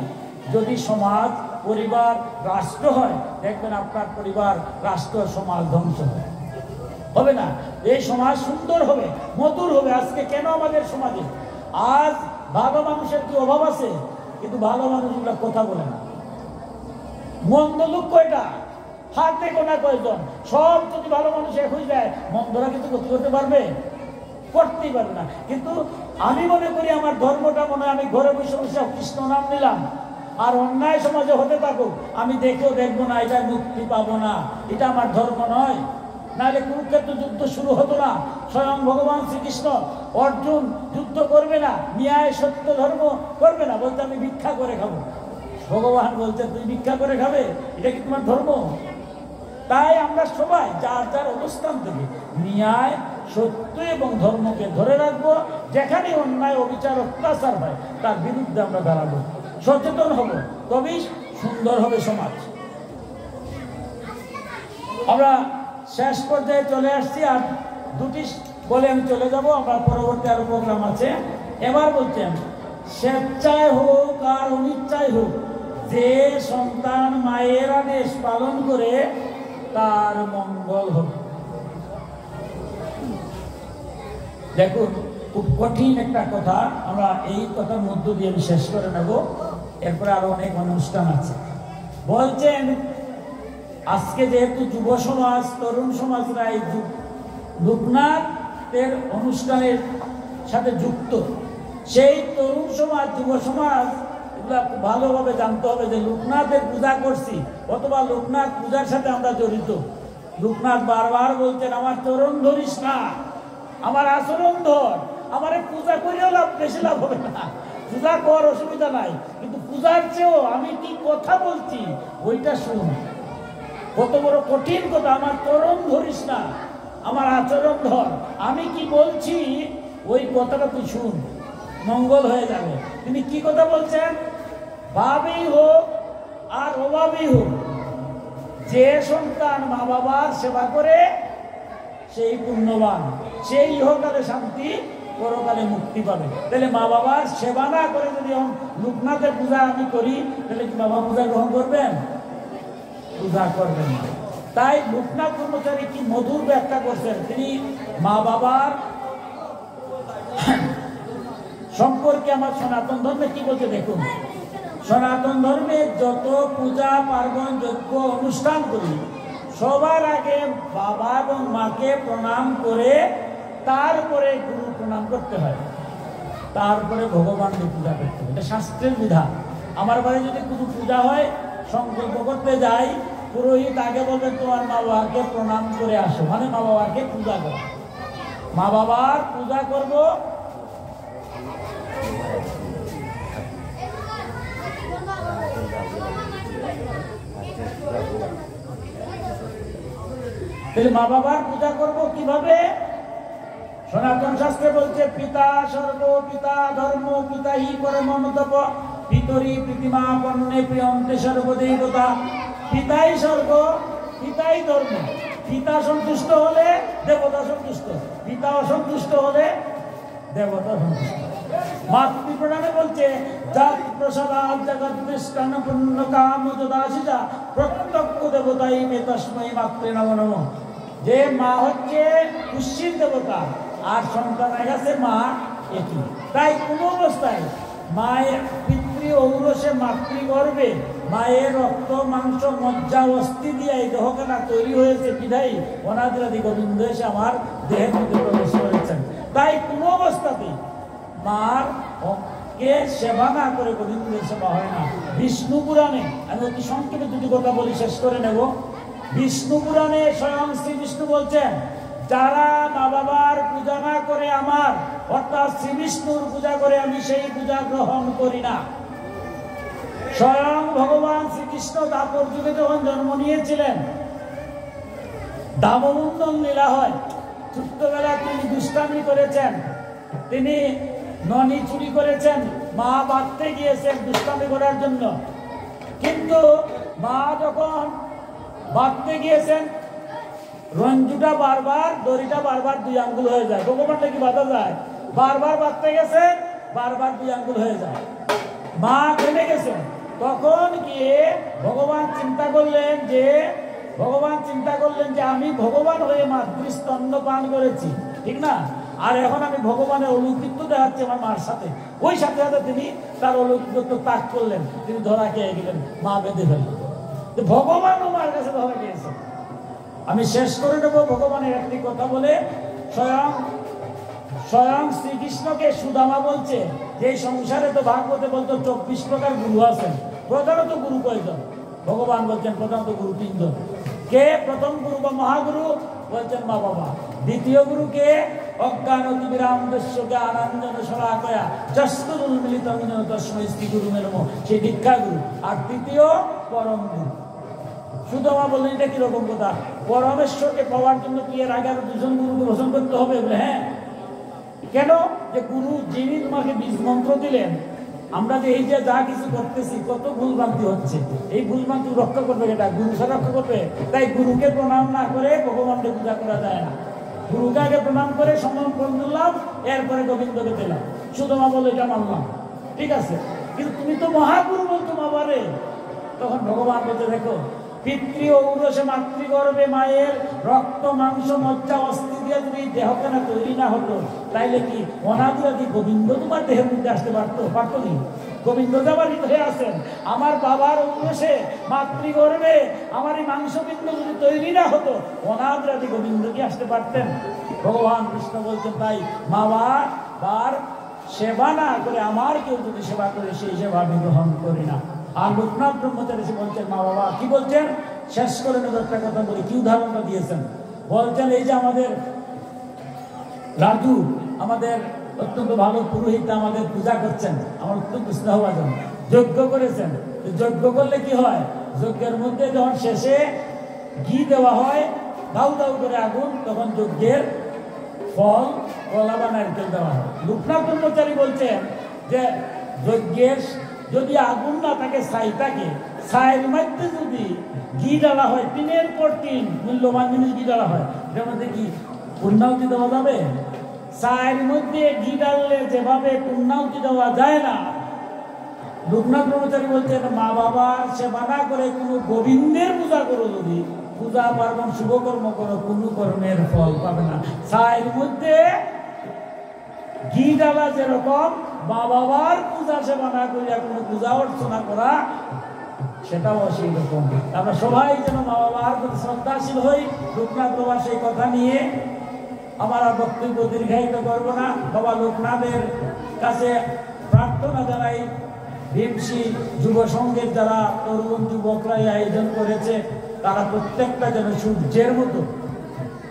যদি সমাজ, পরিবার, রাষ্ট্র হয়, দেখবেন আপনার পরিবার, রাষ্ট্র, সমাজ ধ্বংস হবে না। এই সমাজ সুন্দর হবে, মধুর হবে। আজকে কেন আমাদের সমাজে আজ ভালো মানুষের কি অভাব আছে? কিন্তু ভালো মানুষগুলা কথা বলে না। মন্দ লোক কয়টা? হাতে গোনা কয়জন? সব যদি ভালো মানুষ এক হয়ে যায়, মন্দরা কিন্তু ক্ষতি করতে পারবে? করতেই পারবে না। কিন্তু আমি মনে করি আমার ধর্মটা মনে হয়, আমি ঘরে বসে বসে কৃষ্ণ নাম নিলাম, আর অন্যায় সমাজে হতে থাকুক, আমি দেখেও দেখবো না, এটা মুক্তি পাবো না, এটা আমার ধর্ম নয়। নাহলে কুরুক্ষেত্র যুদ্ধ শুরু হতো না। স্বয়ং ভগবান শ্রীকৃষ্ণ, অর্জুন যুদ্ধ করবে না, ন্যায় সত্য ধর্ম করবে না, বলতে আমি ভিক্ষা করে খাবো। ভগবান বলছে তুই ভিক্ষা করে খাবে, এটা কি তোমার ধর্ম? তাই আমরা সবাই যার যার অবস্থান থেকে ন্যায়, সত্য এবং ধর্মকে ধরে রাখবো। যেখানে অন্যায়, অবিচার, অত্যাচার হয়, তার বিরুদ্ধে আমরা দাঁড়াবো, সচেতন হব, তবেই সুন্দর হবে সমাজ। আমরা শেষ পর্যায়ে চলে আসছি, আর দুটি বলে আমি চলে যাব, আমরা পরবর্তী আরো প্রোগ্রাম আছে। এবার বলছেন, স্বেচ্ছায় হোক আর অনিচ্ছায় হোক, যে সন্তান মায়ের আদেশ পালন করে তার মঙ্গল হবে। দেখুন, খুব কঠিন একটা কথা, আমরা এই কথার মধ্য দিয়ে আমি শেষ করে নেব, এরপরে আরো অনেক অনুষ্ঠান আছে। বলছেন, আজকে যেহেতু যুব সমাজ, তরুণ সমাজরা এই লোকনাথের অনুষ্ঠানের সাথে যুক্ত, সেই তরুণ সমাজ, যুব সমাজ এগুলা ভালোভাবে জানতে হবে যে লোকনাথের পূজা করছি, অথবা লোকনাথ পূজার সাথে আমরা জড়িত। লোকনাথ বারবার বলছেন, আমার চরণ ধরিস না, আমার আচরণ ধর, আমার পূজা করেও লাভ, বেশি লাভ হবে না, পূজা কর, অসুবিধা নাই, কিন্তু পূজার চেয়েও আমি কি কথা বলছি ওইটা শুন। কত বড় কঠিন কথা, আমার চরণ ধরিস না, আমার আচরণ ধর, আমি কি বলছি ওই কথাটা তুই শুন, মঙ্গল হয়ে যাবে। তিনি কি কথা বলছেন? ভাবেই হোক আর অভাবেই হোক, যে সন্তান মা বাবার সেবা করে সেই পুণ্যবান, সেই ইহকালে শান্তি, পরকালে মুক্তি পাবে। তাহলে মা বাবার সেবা না করে যদি লোকনাথের পূজা আমি করি, তাহলে কি বাবা পূজা গ্রহণ করবেন? পূজা করবেন না। তাই লোকনাথ ব্রহ্মচারী কি মধুর ব্যাখ্যা করছেন। তিনি মা বাবার সম্পর্কে আমার সনাতন ধর্মে কি বলছে দেখুন। সনাতন ধর্মে যত পূজা পার্বণ, যজ্ঞ, অনুষ্ঠান করি, সবার আগে বাবা এবং মাকে প্রণাম করে তারপরে গুরু প্রণাম করতে হয়, তারপরে ভগবানকে পূজা করতে হয়। এটা শাস্ত্রের বিধান। আমার বাড়ি যদি কোনো পূজা হয়, সংকল্প করতে যাই, পুরোহিত আগে বলবে তোমার মা বাবাকে প্রণাম করে আসো, মানে মা বাবাকে পূজা করো। মা বাবার পূজা করব, তাহলে মা বাবার পূজা করব কিভাবে? সনাতন শাস্ত্রে বলছে, পিতা সর্ব, পিতা ধর্ম, পিতা হি পরমতপ, পিতরি প্রীতিমা পণ্যে প্রিয়ন্তে সর্বদেবতা। পিতাই স্বর্গ, পিতাই ধর্ম। পিতা সন্তুষ্ট হলে দেবতা সন্তুষ্ট, পিতা অসন্তুষ্ট হলে দেবতা সন্তুষ্ট। মাতৃপ্রণামে বলছে, জাত প্রসাদাৎ জগৎ বিষ্টান পুণ্য কাম যদাসিজা প্রত্যক্ষ দেবতাই মে তস্मै মাতৃ নমো নমঃ। যে মা হচ্ছে খুশির দেবতা, আর সন্তানের কাছে মা একই। তাই কোনো অবস্থায় মায়ের পিতৃ ঔরসে মাতৃগর্ভে মায়ের রক্ত মাংস মজ্জা অস্থি দিয়ে এই দেহখানা তৈরি হয়েছে বিধাই অনাদিরাদি গোবিন্দ এসে আমার দেহের মধ্যে প্রবেশ করেছেন। তাই কোনো অবস্থাতেই মার কে সেবা না করে গোবিন্দের সেবা হয় না। বিষ্ণু পুরাণে, আমি অতি সংক্ষেপে দুটি কথা বলি শেষ করে নেব। বিষ্ণু পুরাণে স্বয়ং শ্রী বিষ্ণু বলছেন, যারা মা বাবার পূজা না করে আমার অর্থাৎ শ্রী বিষ্ণুর পূজা করে আমি সেই পূজা গ্রহণ করি না। স্বয়ং ভগবান শ্রীকৃষ্ণ দাপর যুগে যখন জন্ম নিয়েছিলেন, দামোদর লীলা হয়, ছোট্টবেলা তিনি দুষ্টামি করেছেন, তিনি ননি চুরি করেছেন, মা বাঁধতে গিয়েছেন দুষ্টামি করার জন্য। কিন্তু মা যখন বাঁধতে গিয়েছেন, রঞ্জুটা বারবার, দড়িটা বারবার 2 আঙ্গুল হয়ে যায়। ভগবানটা কি বাঁধা যায়? বারবার বাঁধতে গেছেন, বারবার 2 আঙ্গুল হয়ে যায়। মা থেমে গেছেন। তখন গিয়ে ভগবান চিন্তা করলেন যে আমি ভগবান হয়ে মাতৃস্তন্য পান করেছি, ঠিক না? আর এখন আমি ভগবানের অলৌকিত্ব দেখাচ্ছি আমার মার সাথে। ওই সাথে সাথে তিনি তার অলৌকিত্ব ত্যাগ করলেন, তিনি ধরা খেয়ে গেলেন, মা বেঁধে ফেললেন। ভগবানও মার কাছে ধরা খেয়েছে। আমি শেষ করে দেবো ভগবানের একটি কথা বলে। স্বয়ং শ্রীকৃষ্ণকে সুদামা বলছে যে এই সংসারে তো ভাগবতে বলতো 24 প্রকার গুরু আছেন। প্রধানত গুরু কয়জন? ভগবান বলছেন প্রধানত গুরু 3 জন। কে প্রথম গুরু বা মহাগুরু? বলছেন মা বাবা। দ্বিতীয় গুরু কে? অজ্ঞানতিবিরাম দস্যকে আনন্দন শলাকয়া যস্তুল মিলিতং যেন তস্মৈ শ্রী গুরু মেনমো, সেই দীক্ষা গুরু। আর তৃতীয় পরম গুরু। সুদামা বললেন এটা কিরকম কথা? পরমেশ্বরকে পাওয়ার জন্য কি এর আগে 2 জন গুরুকে ভোজন করতে হবে? হ্যাঁ। কেন? যে গুরু যিনি তোমাকে বীজ মন্ত্র দিলেন, আমরা যে এই যে যা কিছু করতেছি কত ভুলভ্রান্তি হচ্ছে, এই ভুলভ্রান্তি রক্ষা করবে এটা গুরু ছাড়া রক্ষা করবে। তাই গুরুকে প্রণাম না করে ভগবানকে পূজা করা যায় না। গুরুকে আগে প্রণাম করে সম্মান করলাম, এরপরে গোবিন্দকে দিলাম। সুদামা বলে এটা মানলাম, ঠিক আছে, কিন্তু তুমি তো মহাগুরু বলতো বাবারে। তখন ভগবান বলতে, দেখো পিতৃ ঔরসে মাতৃগর্ভে মায়ের রক্ত মাংস মজ্জা অস্থি দিয়ে যদি দেহখানা তৈরি না হতো, তাইলে কি অনাদিরাদি গোবিন্দ তোমার দেহের মধ্যে আসতে পারতো কি? গোবিন্দ যাবার হৃদয়ে আছেন। আমার বাবার ঔরসে মাতৃগর্ভে আমার এই মাংসপিণ্ড যদি তৈরি না হতো, অনাদিরাদি গোবিন্দ কি আসতে পারতেন? ভগবান কৃষ্ণ বলছেন, তাই মা বাবার সেবা না করে আমার কেউ যদি সেবা করে, সেই সেবা আমি গ্রহণ করি না। আর লোকনাথ ব্রহ্মচারী বলছেন, মা বাবা কি বলছেন? শেষ করে নেব একটা কথা বলি। কি উদাহরণটা দিয়েছেন? বলছেন এই যে আমাদের রাজু, আমাদের অত্যন্ত ভালো পুরোহিত, আমাদের পূজা করছেন, আমার অত্যন্ত স্নেহভাজন, যজ্ঞ করেছেন। যজ্ঞ করলে কি হয়? যজ্ঞের মধ্যে যখন শেষে ঘি দেওয়া হয়, দাউ দাউ করে আগুন, তখন যজ্ঞের ফল কলা বা নারকেল দেওয়া হয়। লোকনাথ ব্রহ্মচারী বলছেন যে যজ্ঞের যদি আগুন না থাকে, ছাই থাকে, ছাইয়ের মধ্যে যদি ঘি ডালা হয়, 3-এর পর 3 মূল্যবান জিনিস ঘি ডালা হয়, এর মধ্যে কি পূর্ণাহুতি দেওয়া যাবে? ছাইয়ের মধ্যে ঘি ডাললে যেভাবে পূর্ণাহুতি দেওয়া যায় না, লোকনাথ ব্রহ্মচারী বলছেন মা বাবার সেবা না করে কোনো গোবিন্দের পূজা করো, যদি পূজা পার্বণ শুভকর্ম করো, কোনো কর্মের ফল পাবে না। ছাইয়ের মধ্যে ঘি ডালা যেরকম, মা বাবার পূজা সেবা না করিয়া কোনো পূজা অর্চনা করা, সেটাও সেই রকম। আমরা সবাই যেন মা বাবার প্রতি শ্রদ্ধাশীল হই। লোকনাথ বাবার সেই কথা নিয়ে আমার বক্তব্য দীর্ঘায়িত করবো না। বাবা লোকনাথের কাছে প্রার্থনা জানাই, ভীমসী যুব সংঘের যারা তরুণ যুবকরা আয়োজন করেছে, তারা প্রত্যেকটা যেন সূর্যের মতো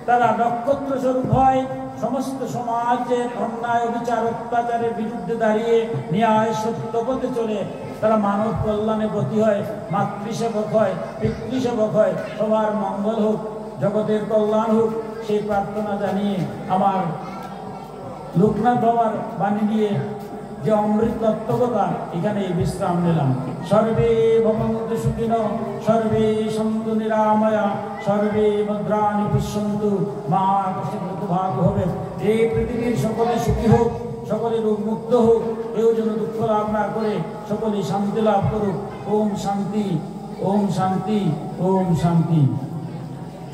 তারা নক্ষত্র স্বরূপ হয়। সমস্ত সমাজের অন্যায় অবিচার অত্যাচারের বিরুদ্ধে দাঁড়িয়ে ন্যায় সত্য পথে চলে তারা মানব কল্যাণে ব্রতী হয়, মাতৃসেবক হয়, পিতৃসেবক হয়। সবার মঙ্গল হোক, জগতের কল্যাণ হোক, সেই প্রার্থনা জানিয়ে আমার লোকনাথ বাবার বাণী দিয়ে যে অমৃত তত্ত্বকথা, এখানে বিশ্রাম নিলাম। সর্বে ভবন্তু সুখিনঃ, সর্বে সন্তু নিরাময়া, সর্বে ভদ্রাণি পশ্যন্তু মা কশ্চিৎ ভাগ হবে। এই পৃথিবীর সকলে সুখী হোক, সকলে রোগমুক্ত হোক, কেউ যেন দুঃখ লাভ না করে, সকলে শান্তি লাভ করুক। ওম শান্তি, ওম শান্তি, ওম শান্তি।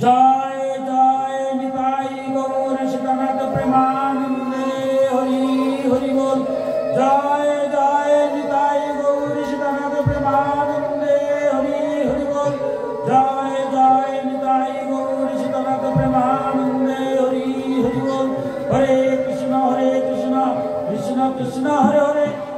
জয় জয় নিতাই গৌর সীতানাথ প্রেমানন্দে, হরি হরি বল। জয় জয় নিতাই গৌর কৃষ্ণ কৃষ্ণ হরে হরে